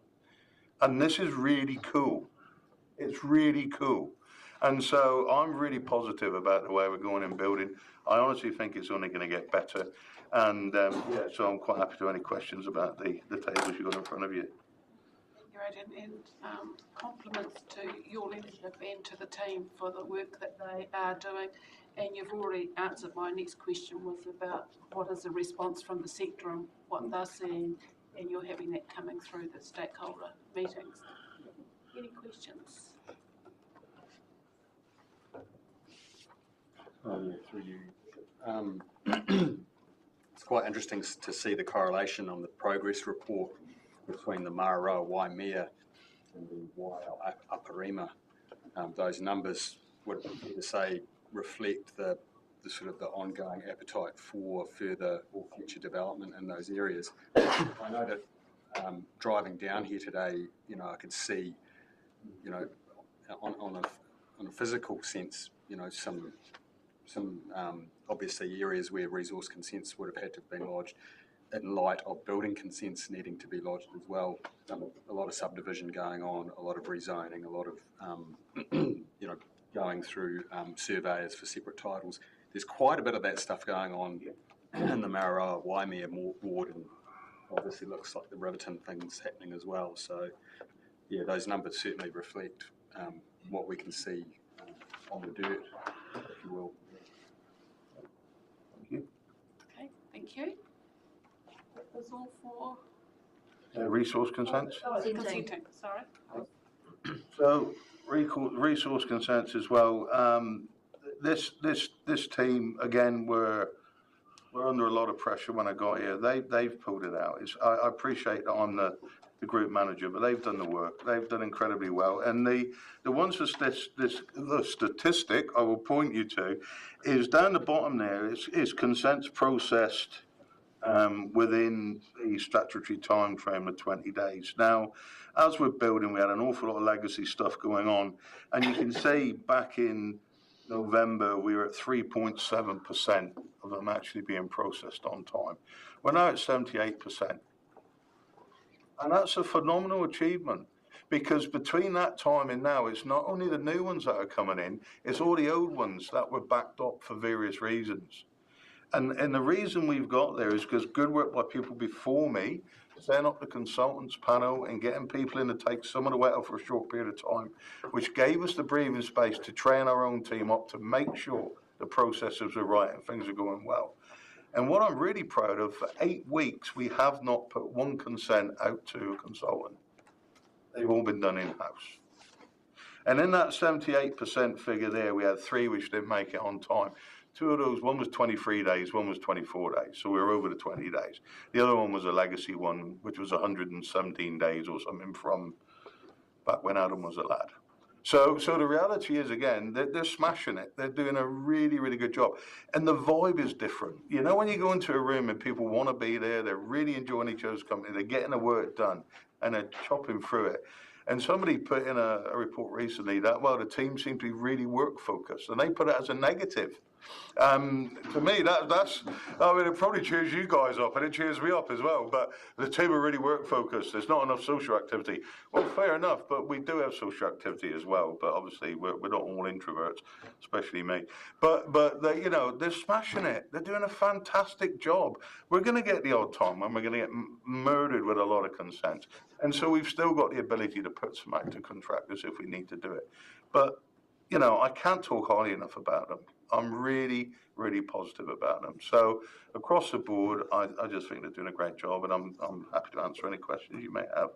And this is really cool. It's really cool. And so I'm really positive about the way we're going in building. I honestly think it's only going to get better. And yeah, so I'm quite happy to any questions about the tables you've got in front of you. Great, and compliments to your leadership and to the team for the work that they are doing. And you've already answered my next question, was about what is the response from the sector and what they're seeing, and you're having that coming through the stakeholder meetings. Any questions? Through you. It's quite interesting to see the correlation on the progress report between the Mararoa Waimea and the Waio Aparima. Those numbers would, to say, reflect the sort of the ongoing appetite for further or future development in those areas. I know that driving down here today, you know, I could see, you know, on a physical sense, you know, some obviously areas where resource consents would have had to have been lodged in light of building consents needing to be lodged as well. A lot of subdivision going on, a lot of rezoning, a lot of, you know, going through surveyors for separate titles. There's quite a bit of that stuff going on in the Mararoa Waimea ward, and obviously looks like the Riverton thing's happening as well. So, yeah, those numbers certainly reflect what we can see on the dirt, if you will. Thank you. Okay, thank you. That was all for Resource consents? consenting, sorry. So, resource consents as well. This team, again, we're under a lot of pressure when I got here. They've pulled it out. I appreciate that I'm the group manager, but they've done the work. They've done incredibly well. And the ones for the statistic I will point you to is down the bottom there. Is consents processed within the statutory time frame of 20 days. Now, as we're building, we had an awful lot of legacy stuff going on, and you can see back in November we were at 3.7% of them actually being processed on time. We're now at 78%, and that's a phenomenal achievement, because between that time and now, it's not only the new ones that are coming in, it's all the old ones that were backed up for various reasons. And the reason we've got there is because good work by people before me, setting up the consultants panel and getting people in to take some of the weight off for a short period of time, which gave us the breathing space to train our own team up to make sure the processes are right and things are going well. And what I'm really proud of, for 8 weeks, we have not put one consent out to a consultant. They've all been done in-house. And in that 78% figure there, we had 3 which didn't make it on time. 2 of those, one was 23 days, one was 24 days, so we were over the 20 days. The other one was a legacy one, which was 117 days or something from back when Adam was a lad. So the reality is, again, they're smashing it. They're doing a really, really good job. And the vibe is different. You know, when you go into a room and people want to be there, they're really enjoying each other's company, they're getting the work done, and they're chopping through it. And somebody put in a report recently that, well, the team seemed to be really work-focused, and they put it as a negative. To me, that's, I mean, it probably cheers you guys up, and it cheers me up as well, but the team are really work-focused. There's not enough social activity. Well, fair enough, but we do have social activity as well, but obviously we're not all introverts, especially me. But they, you know, they're smashing it. They're doing a fantastic job. We're going to get the odd time when we're going to get murdered with a lot of consent. And so we've still got the ability to put some out to contractors if we need to do it. But, you know, I can't talk highly enough about them. I'm really, really positive about them. So across the board, I just think they're doing a great job, and I'm happy to answer any questions you may have.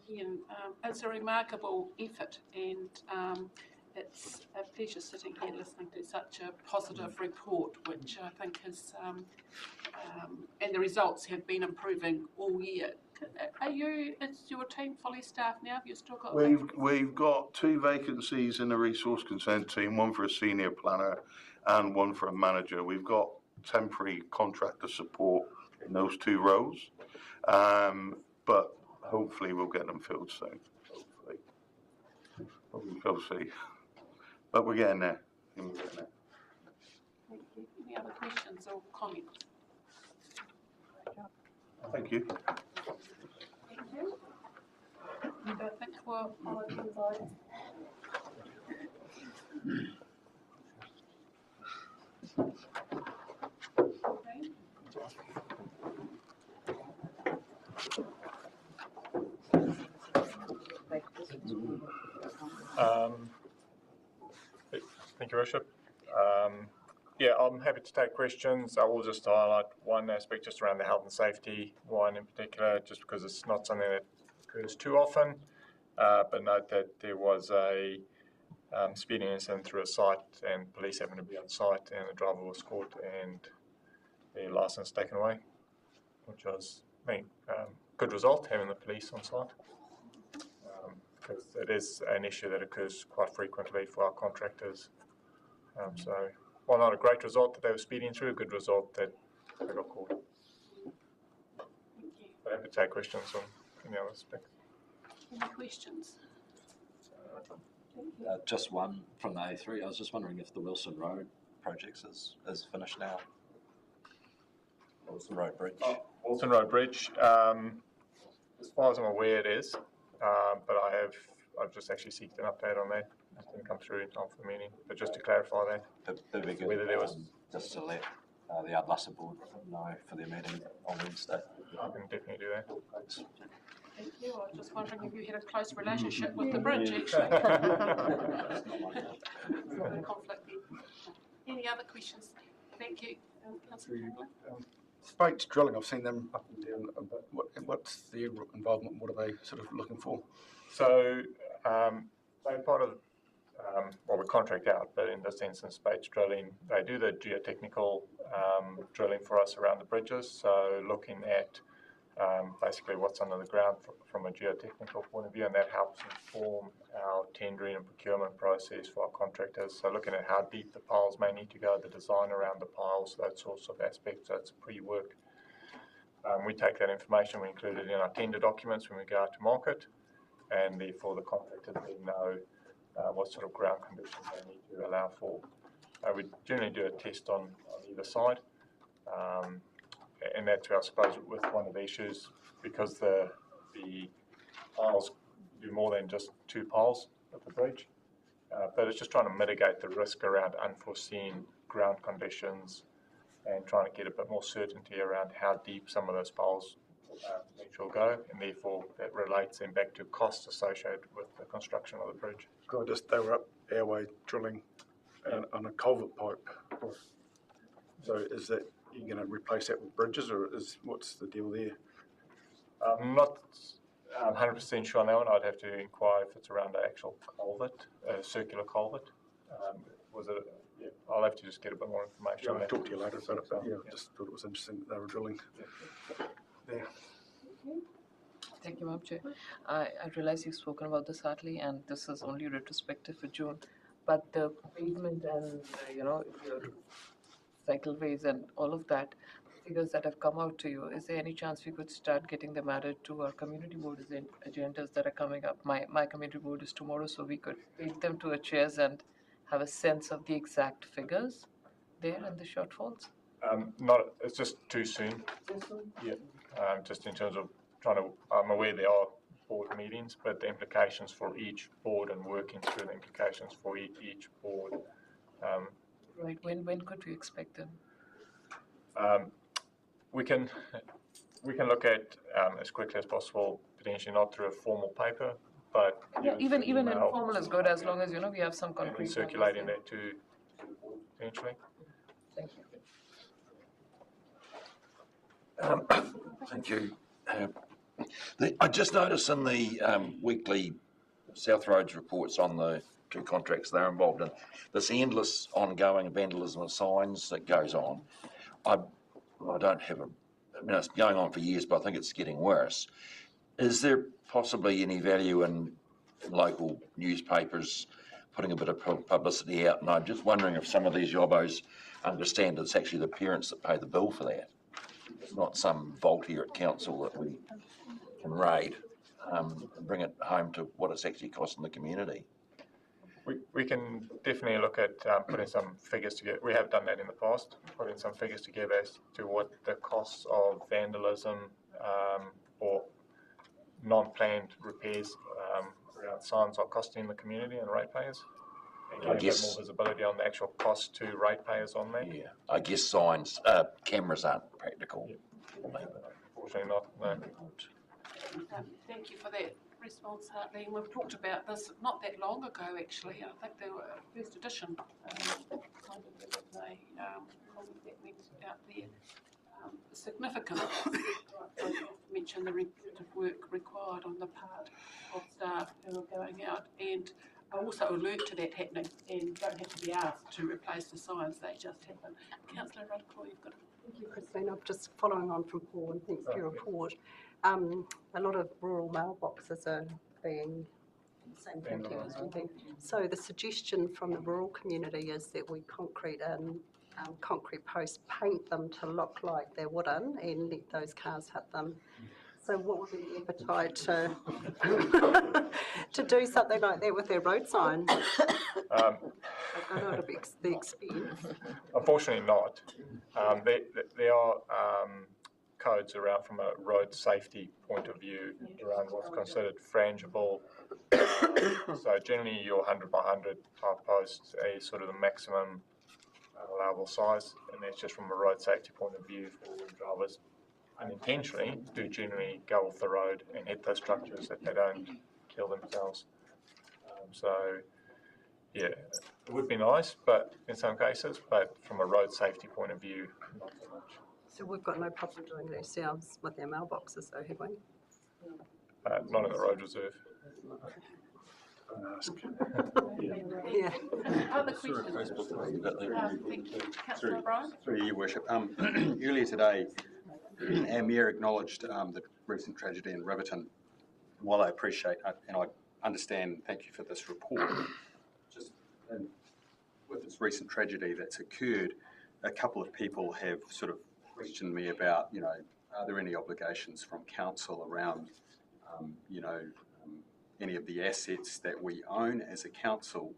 Ian, it's a remarkable effort, and it's a pleasure sitting here listening to such a positive report, which I think has, and the results have been improving all year. Is your team fully staffed now? Have you still got? We've got 2 vacancies in the resource consent team, one for a senior planner and one for a manager. We've got temporary contractor support in those 2 roles, but hopefully we'll get them filled soon. Hopefully. We'll see. But we're getting there. Thank you. Any other questions or comments? Thank you. Thank you. And I think we're following by. Thank you, Worship. Yeah, I'm happy to take questions. I will just highlight one aspect just around the health and safety one in particular, just because it's not something that occurs too often. But note that there was a speeding incident through a site, and police happened to be on site, and the driver was caught and their license taken away, which was, I think, good result having the police on site. Because it is an issue that occurs quite frequently for our contractors. So, while not a great result that they were speeding through, a good result that they got caught. But happy to take questions on any other aspects. Any questions? Just one from the A3. I was just wondering if the Wilson Road project is finished now. Wilson Road Bridge. Wilson Road Bridge. As far as I'm aware, it is. But I've just actually seeked an update on that. I think come through in time for the meeting. But just to clarify that, That'd be good. whether there was, Just to let the Outlander board know for their meeting on Wednesday. I can definitely do that. Thank you. I was just wondering if you had a close relationship with the bridge, actually. It's not a conflict there. Any other questions? Thank you. Councillor Chamberlain? Spates drilling, I've seen them up and down, but what's their involvement? What are they sort of looking for? So they're part of, well, we contract out, but in this instance, Spates Drilling, they do the geotechnical drilling for us around the bridges. So looking at basically what's under the ground from a geotechnical point of view, and that helps inform our tendering and procurement process for our contractors. So looking at how deep the piles may need to go, the design around the piles, that sorts of aspects. That's pre-work. We take that information, we include it in our tender documents when we go out to market, and therefore the contractors then know what sort of ground conditions they need to allow for. We generally do a test on either side. And that's where I suppose with one of the issues, because the piles do more than just 2 piles of the bridge, but it's just trying to mitigate the risk around unforeseen ground conditions and trying to get a bit more certainty around how deep some of those piles will go, and therefore that relates then back to costs associated with the construction of the bridge. They were up our way drilling on a culvert pipe. So is that, you're going to replace that with bridges, or what's the deal there? I'm not 100% sure on that one. I'd have to inquire if it's around the actual culvert, circular culvert. Was it? Yeah, I'll have to just get a bit more information. I'll talk to you later about it, but yeah, I just thought it was interesting that they were drilling there. Thank you, Madam Chair. I realise you've spoken about this hardly, and this is only retrospective for June, but the pavement and your cycleways and all of that, figures that have come out to you, is there any chance we could start getting them added to our community board agendas that are coming up? My community board is tomorrow, so we could take them to our chairs and have a sense of the exact figures there and the shortfalls? It's just too soon. Yeah. Just in terms of I'm aware there are board meetings, but the implications for each board and working through the implications for each board. Right. When could we expect them? We can look at as quickly as possible, potentially not through a formal paper, but Even informal is good, as long as we have some concrete. Circulating that to potentially. Thank you. Thank you. I just noticed in the weekly South Roads reports on the 2 contracts they're involved in, this endless ongoing vandalism of signs that goes on. I don't have it's going on for years, but I think it's getting worse. Is there possibly any value in local newspapers putting a bit of publicity out? And I'm just wondering if some of these yobos understand it's actually the parents that pay the bill for that. It's not some vault here at council that we can raid and bring it home to what it's actually costing the community. We can definitely look at putting some figures together. We have done that in the past, putting some figures together as to what the costs of vandalism or non-planned repairs around signs are costing the community and ratepayers. And getting a bit more visibility on the actual cost to ratepayers on that. Yeah, I guess signs, cameras aren't practical. Yeah. Unfortunately not, no. Thank you for that response, Hartley. We've talked about this not that long ago, actually. I think there were first edition that went out there. Significant. I have to mention the repetitive work required on the part of staff who are going out, and are also alert to that happening and don't have to be asked to replace the signs, they just happen. Councillor Rutherford, you've got it. Thank you, Christine. I'm just following on from Paul, and thanks for your report. A lot of rural mailboxes are being so the suggestion from the rural community is that we concrete posts, paint them to look like they're wooden, and let those cars hit them. So what would be the appetite to do something like that with their road signs? I know it'll be the expense. Unfortunately not. There are codes around from a road safety point of view around what's considered frangible So generally your 100 by 100 type posts is sort of the maximum allowable size, and that's just from a road safety point of view for drivers unintentionally do generally go off the road and hit those structures that they don't kill themselves. So yeah, it would be nice, but in some cases, but from a road safety point of view, not so much. So we've got no problem doing it ourselves with our mailboxes though, have we? Not in the road reserve. Yeah. Other questions? Thank you. Councillor O'Brien? Through you, Worship. Earlier today, our Mayor acknowledged the recent tragedy in Riverton. While I appreciate and I understand, thank you for this report, just with this recent tragedy that's occurred, a couple of people have sort of questioned me about, are there any obligations from council around, any of the assets that we own as a council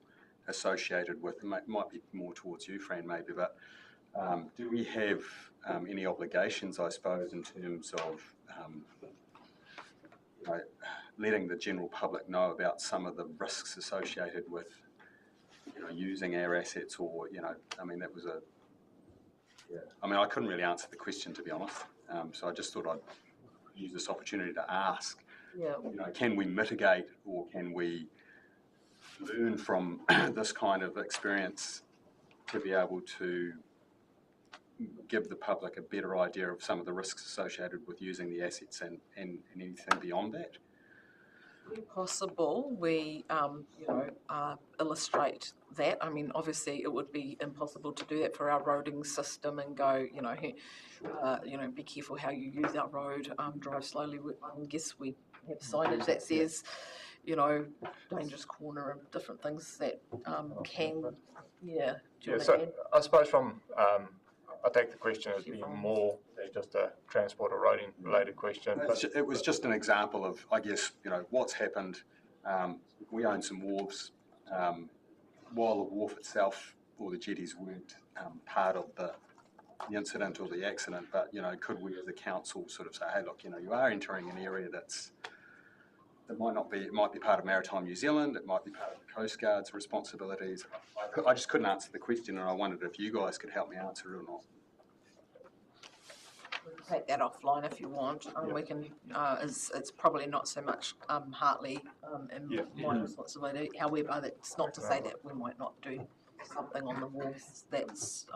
associated with, it might be more towards you, Fran, maybe, but do we have any obligations, I suppose, in terms of letting the general public know about some of the risks associated with using our assets, or that was I couldn't really answer the question, to be honest, so I just thought I'd use this opportunity to ask. Yeah. Can we mitigate, or can we learn from this kind of experience to be able to give the public a better idea of some of the risks associated with using the assets and anything beyond that? Where possible, we illustrate that. I mean, obviously, it would be impossible to do that for our roading system and go, be careful how you use our road, drive slowly. I guess we have signage that says, dangerous corner and different things that can, So I suppose I take the question as being more than just a transport or roading related question. It was just an example of, I guess, what's happened. We own some wharves. While the wharf itself or the jetties weren't part of the incident or the accident, but, could we as a council sort of say, hey, look, you are entering an area that might be part of Maritime New Zealand, it might be part of the Coast Guard's responsibilities. I just couldn't answer the question, and I wondered if you guys could help me answer it or not. Take that offline if you want. We can. It's probably not so much Hartley and my responsibility. However, that's not to say that we might not do something on the walls. That's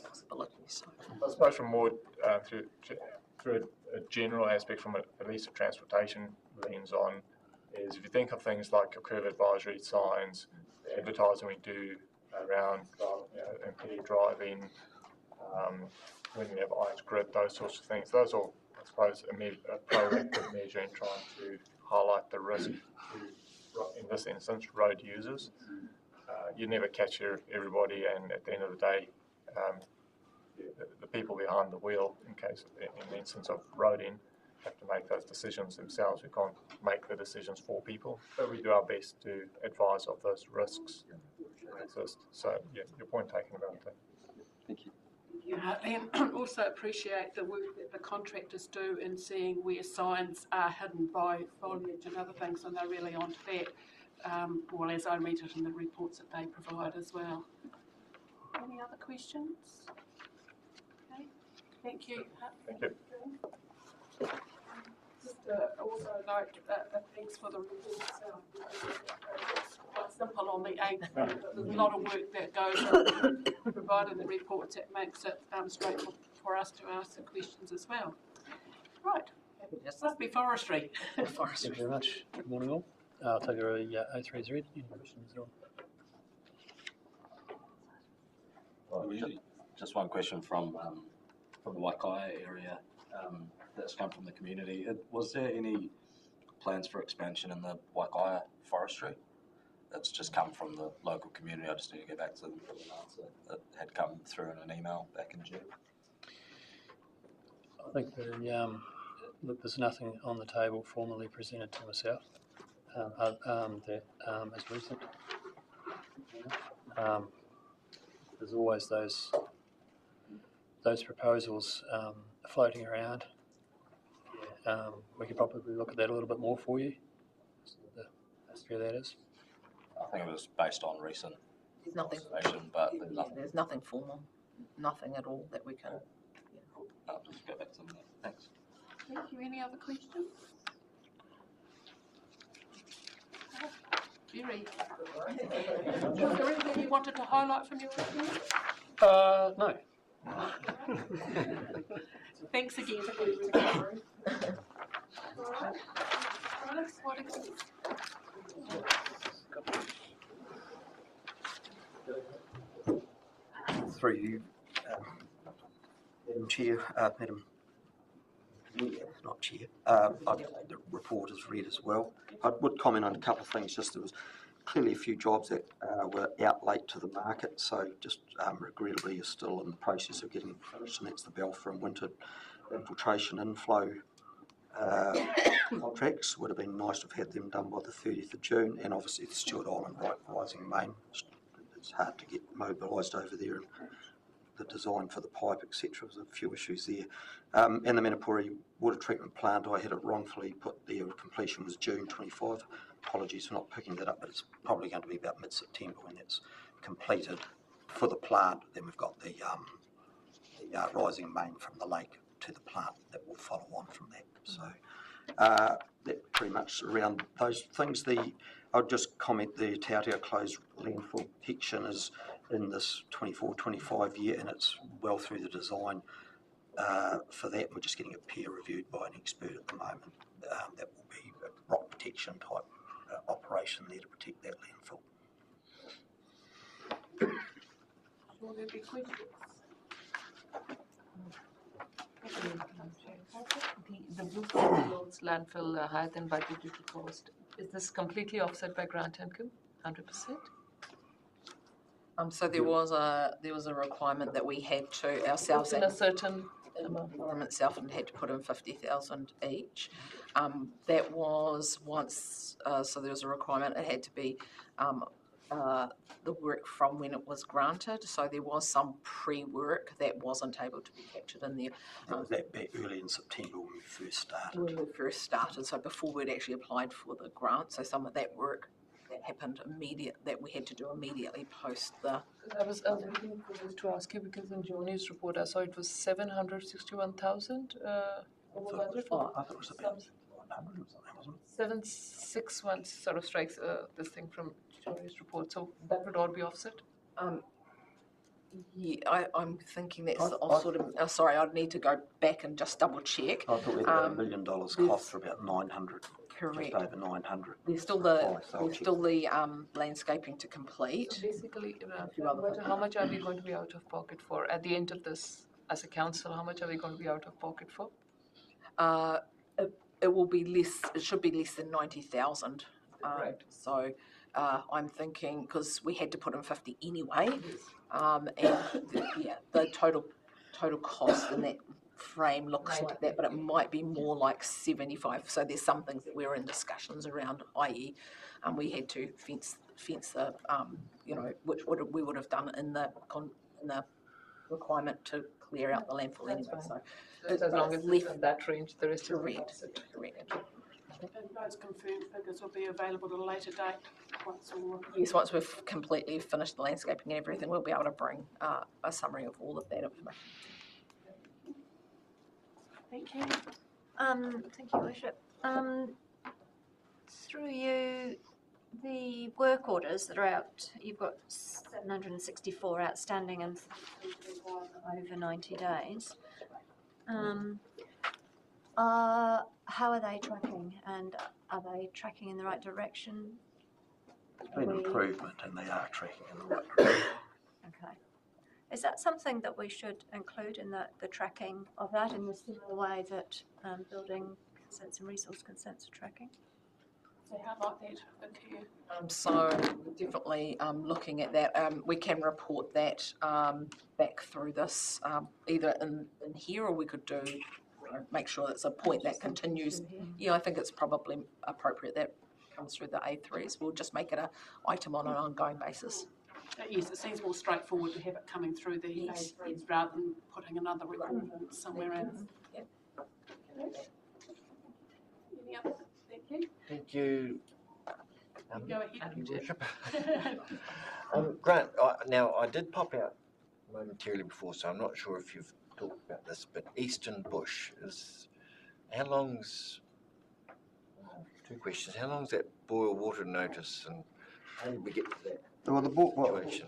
possibility. So. I suppose from more through a general aspect, from at least a transportation lens on, is if you think of things like your curve advisory signs, the advertising we do around impaired driving. When we have eyes grid, those sorts of things, those are, I suppose, a proactive measure in trying to highlight the risk to, in this instance, road users. You never catch everybody, and at the end of the day, the people behind the wheel, in the instance of roading, have to make those decisions themselves. We can't make the decisions for people, but we do our best to advise of those risks that exist. So, your point taken about that. Thank you. And also appreciate the work that the contractors do in seeing where signs are hidden by foliage and other things, and they're really onto that, as I read it in the reports that they provide as well. Any other questions? Okay, thank you. Thank you. Just also note thanks for the report itself. It's quite simple on the 8th, but there's a lot of work that goes into providing the reports that makes it straight for us to ask the questions as well. Right, must be forestry. Thank you very much. Good morning all. I'll take a O3's read. Any questions at all? Just one question from the Waikaia area that's come from the community. Was there any plans for expansion in the Waikaia forestry? That's just come from the local community. I just need to get back to them with an answer that had come through in an email back in June. I think look, there's nothing on the table formally presented to myself that is recent. There's always those proposals floating around. We could probably look at that a little bit more for you. where that is. I think it was based on recent There's nothing, information, but there's nothing. there's nothing formal, nothing at all that we can. I'll just go back to them. Thanks. Thank you. Any other questions? Jerry, was there anything you wanted to highlight from your report? No. Thanks again. What again? Through you, Madam Chair, Madam, not Chair, the report is read as well. I would comment on a couple of things. Just there was clearly a few jobs that were out late to the market, so just regrettably you're still in the process of getting finished, and that's the Belfra and Winter infiltration inflow contracts. Would have been nice to have had them done by the 30th of June, and obviously the Stewart Island rising main. It's hard to get mobilised over there, and the design for the pipe, etc. There's a few issues there. And the Manapuri water treatment plant, I had it wrongfully put there, completion was June 25. Apologies for not picking that up, but it's probably going to be about mid-September when that's completed for the plant. Then we've got the rising main from the lake to the plant that will follow on from that. So that pretty much around those things. I'll just comment the Tautau closed landfill protection is in this 24-25 year, and it's well through the design for that. We're just getting it peer reviewed by an expert at the moment. That will be a rock protection type operation there to protect that landfill. Will there be questions? The Brookfields landfill higher than budgeted cost, is this completely offset by grant income, 100%? So there was a requirement that we had to ourselves In a certain Government Southland had to put in 50,000 each. That was once, so there was a requirement. It had to be the work from when it was granted. So there was some pre-work that wasn't able to be captured in there. Was that back early in September when we first started? When we first started, so before we'd actually applied for the grant. So some of that work that happened that we had to do immediately post the. I was looking for this to ask you because in Joni's report I saw it was 761,000 over budget. I thought it was about 100 or something, wasn't it? 761 sort of strikes this thing from Joni's report. So that would all be offset. Yeah, I'm thinking that's sort of. Sorry, I'd need to go back and just double check. I thought we had about $1 million cost for about 900. Correct. Just over 900. There's still the landscaping to complete. So basically, how much are we going to be out of pocket for at the end of this as a council? How much are we going to be out of pocket for? It will be less. It should be less than 90,000. Right. So I'm thinking because we had to put in 50 anyway, and the total cost in that frame looks like that, but it might be more like 75. So there's some things that we're in discussions around, i.e., we had to fence the, which we would have done in the requirement to clear out the landfill anyway. So as long as it's in that range, the rest is correct. And those confirmed figures will be available at a later date Yes, once we've completely finished the landscaping and everything, we'll be able to bring a summary of all of that information. Thank you. Thank you, Worship. Through you, the work orders that are out, you've got 764 outstanding and over 90 days. How are they tracking, and are they tracking in the right direction? It's been an improvement, and they are tracking in the right direction. Okay. Is that something that we should include in the tracking of that in the similar way that building consents and resource consents are tracking? So how about that occur? So definitely looking at that, we can report that back through this, either in here, or we could do, make sure it's a point that continues. Yeah, I think it's probably appropriate that comes through the A3s. We'll just make it an item on an ongoing basis. Yes, it seems more straightforward to have it coming through the A3s rather than putting another record somewhere else. Yep. Any other? Thank you. Thank you. Go ahead. Worship. Grant, now I did pop out momentarily before, so I'm not sure if you've talked about this, but Eastern Bush is, how long's, two questions, how long's that boil water notice and how did we get to that situation?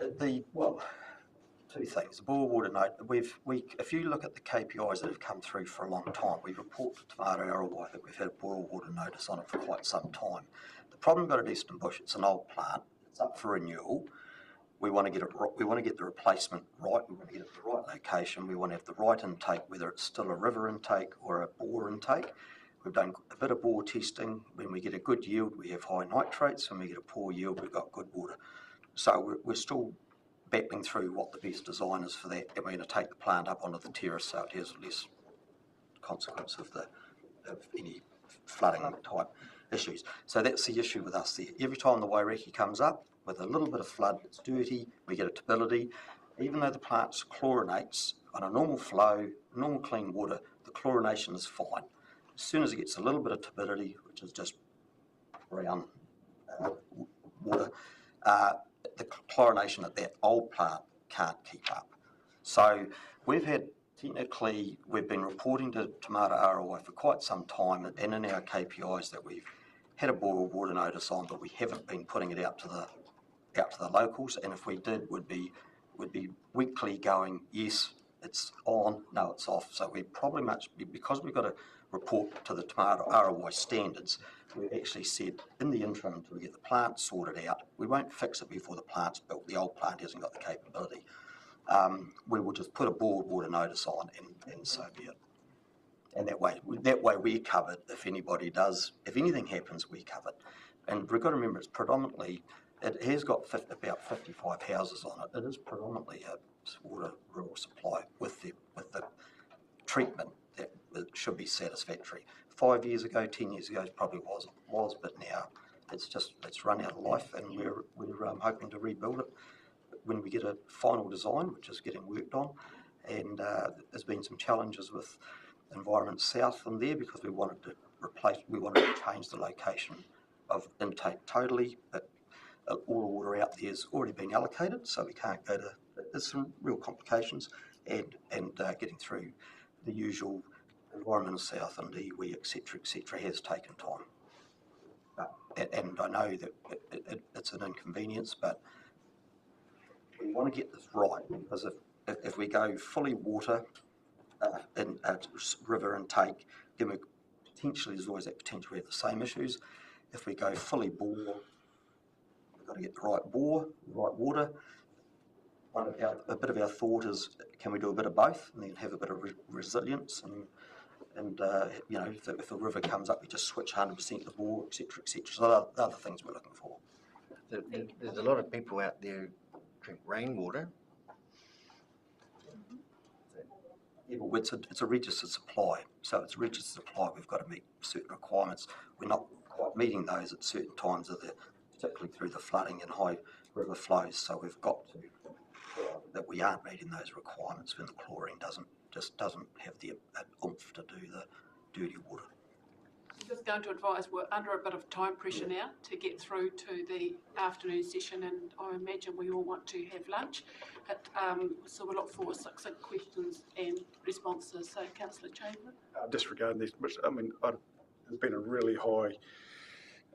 Two things. The boil water note, if you look at the KPIs that have come through for a long time, we report to Tamara Arawai that we've had a boil water notice on it for quite some time. The problem we've got at Eastern Bush, it's an old plant, it's up for renewal. We want to get it. We want to get the replacement right. We want to get it at the right location. We want to have the right intake, whether it's still a river intake or a bore intake. We've done a bit of bore testing. When we get a good yield, we have high nitrates. When we get a poor yield, we've got good water. So we're still battling through what the best design is for that. And we're going to take the plant up onto the terrace so it has less consequence of any flooding type issues. So that's the issue with us there. Every time the Waireki comes up with a little bit of flood, it's dirty, we get a turbidity. Even though the plant chlorinates on a normal flow, normal clean water, the chlorination is fine. As soon as it gets a little bit of turbidity, which is just brown water, the chlorination at that old plant can't keep up. So we've been reporting to Tamara Arawai for quite some time, and in our KPIs that we've had a boil water notice on, but we haven't been putting it out to the locals. And if we did, would be weekly going, yes, it's on, no, it's off. So we probably because we've got to report to the Tamara Arawai standards, we've actually said in the interim until we get the plant sorted out, we won't fix it before the plant's built. The old plant hasn't got the capability. We will just put a boil water notice on, and so be it. And that way we're covered. If anything happens, we're covered. And we've got to remember, it's predominantly, it has got about 55 houses on it. It is predominantly a water rural supply with the treatment that should be satisfactory. 5 years ago, 10 years ago, it probably was, but now it's run out of life, and we're hoping to rebuild it when we get a final design, which is getting worked on. And there's been some challenges with Environment Southland there because we wanted to change the location of intake totally, but all the water out there has already been allocated, so we can't go to. There's some real complications, and getting through the usual Environmental Southland, iwi, etc., has taken time. And I know that it's an inconvenience, but we want to get this right, because if we go fully water in a river intake, then there's always that potential we have the same issues. If we go fully bore, we've got to get the right bore, the right water. A bit of our thought is, can we do a bit of both and then have a bit of resilience and if a river comes up, we just switch 100% the bore, etc., etc. So the other things we're looking for. There's a lot of people out there who drink rainwater. Yeah, but it's a registered supply. So it's a registered supply. We've got to meet certain requirements. We're not quite meeting those at certain times particularly through the flooding and high river flows. So we've got to that we aren't meeting those requirements when the chlorine doesn't have the oomph to do the dirty water. I'm just going to advise we're under a bit of time pressure now to get through to the afternoon session, and I imagine we all want to have lunch. So we'll look for succinct questions and responses. So, Councillor Chamberlain. Disregarding this, which there's been a really high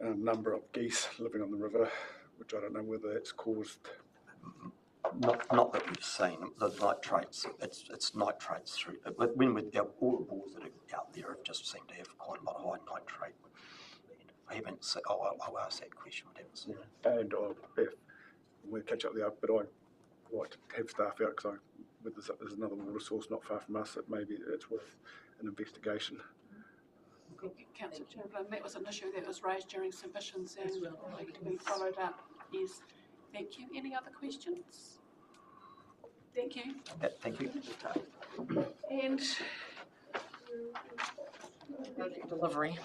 number of geese living on the river, which I don't know whether that's caused. Not that we've seen the nitrates. It's nitrates through. But when all the bores that are out there have just seemed to have quite a lot of high nitrate. I haven't seen. I'll ask that question. I haven't seen it. And we'll catch up there. But I like to have staff out because there's another water source not far from us that maybe it's worth an investigation. Thank you, Councillor Chamberlain. That was an issue that was raised during submissions and we followed up. Yes. Thank you. Any other questions? Thank you. Thank you. And delivery.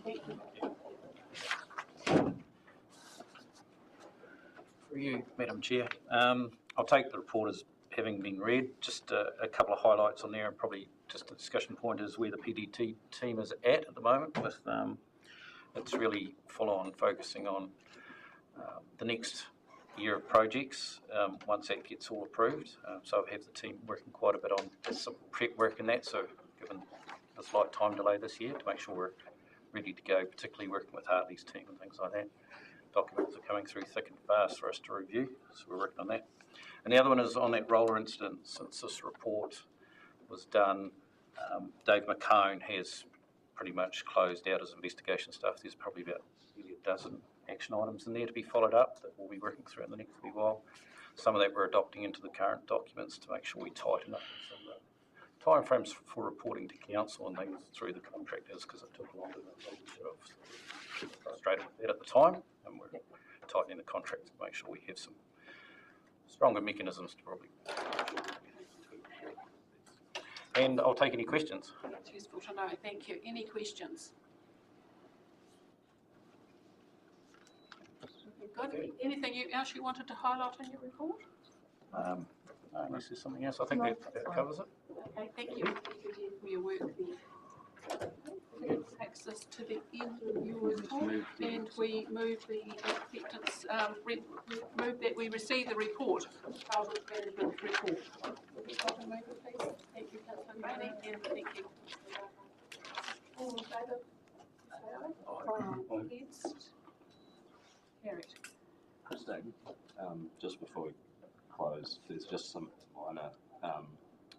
Thank you. For you, Madam Chair. I'll take the report as having been read. Just a couple of highlights on there, and probably just a discussion point is where the PDT team is at the moment with it's really full on focusing on the next year of projects once that gets all approved. So I have the team working quite a bit on some prep work in that, so given the slight time delay this year to make sure we're ready to go, particularly working with Hartley's team and things like that. Documents are coming through thick and fast for us to review, so we're working on that. And the other one is on that roller incident. Since this report was done, Dave McCone has pretty much closed out his investigation stuff. There's probably about nearly a dozen action items in there to be followed up that we'll be working through in the next wee while. Some of that we're adopting into the current documents to make sure we tighten up some of the timeframes for reporting to council and things through the contractors, because it took longer than we should have. Frustrated with that at the time, and we're tightening the contracts to make sure we have some stronger mechanisms to probably. And I'll take any questions. That's useful to know. Thank you. Any questions? Good. Anything else you wanted to highlight in your report? Unless there's something else, I think that covers it. Okay, thank you. Thank you for your work there. That takes us to the end of your report, and we move the acceptance, move that we receive the report, Childhood Management Report. Thank you, Councillor Manning, and thank you. All in favour? Against? Carried. Christine, just before we close, there's just some minor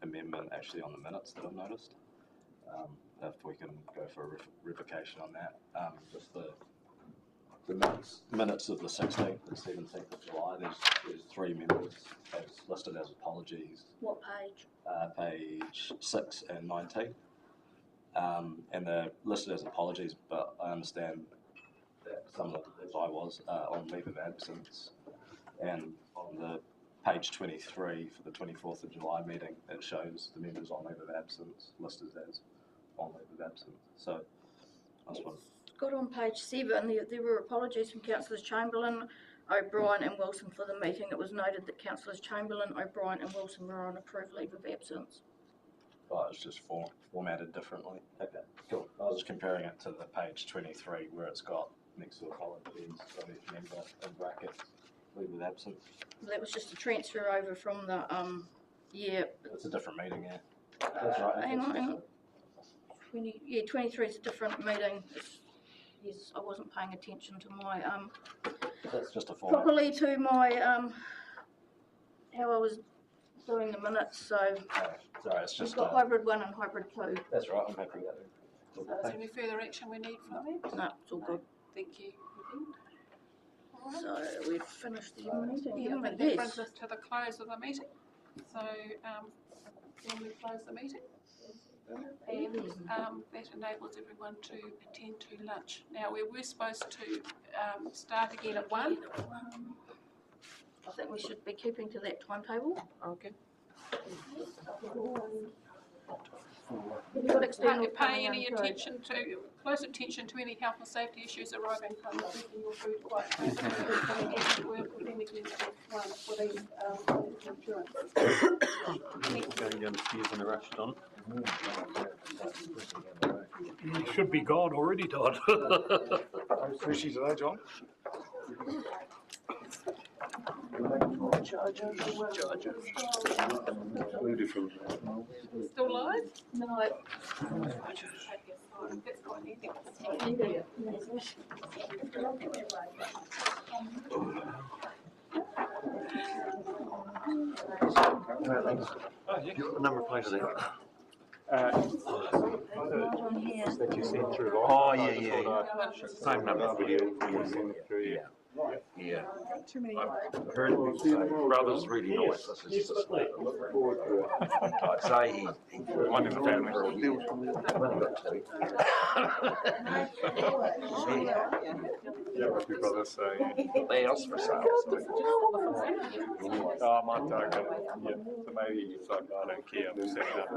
amendment actually on the minutes that I've noticed. If we can go for a revocation on that. Just the minutes of the 16th and 17th of July, there's 3 members as listed as apologies. What page? Page 6 and 19. And they're listed as apologies, but I understand that some of them, as I was, on leave of absence. And on the page 23 for the 24th of July meeting, it shows the members on leave of absence listed as on leave of absence. So I just want got on page 7, there were apologies from Councillors Chamberlain, O'Brien and Wilson for the meeting. It was noted that Councillors Chamberlain, O'Brien and Wilson were on approved leave of absence. Oh, it's just formatted differently. Okay, cool. I was comparing it to the page 23 where it's got next to apologies of each member in brackets, leave of absence. That was just a transfer over from the, It's a different meeting, yeah. Hang on. 23 is a different meeting. Yes, I wasn't paying attention to my, That's just a format. properly to my, how I was doing the minutes, so. Sorry, it's just. We've got hybrid 1 and hybrid 2. That's right, I'm happy with that. So is there any further action we need from you? No, it's all good. Thank you. So we've finished the meeting. Yeah, haven't that we? brings us to the close of the meeting. So, can we close the meeting? And that enables everyone to attend to lunch. Now, we were supposed to start again at 1. I think we should be keeping to that timetable. Okay. We've got external pay any attention to, close attention to any health and safety issues arising from keeping your food quite close and work with any one for these insurance. Going down the stairs in a rush, Don. You should be gone already, Todd. Sushi today, John? Still live? No. That's quite easy. Number plate of that. That you sent through. Oh, yeah. Same number video. Yeah. Too many. I've heard brother's really nice. This is just I'd say he one in the family. Your brother, so They asked for sale. I might target. Yeah, so maybe it's like I don't care. I'm just saying that.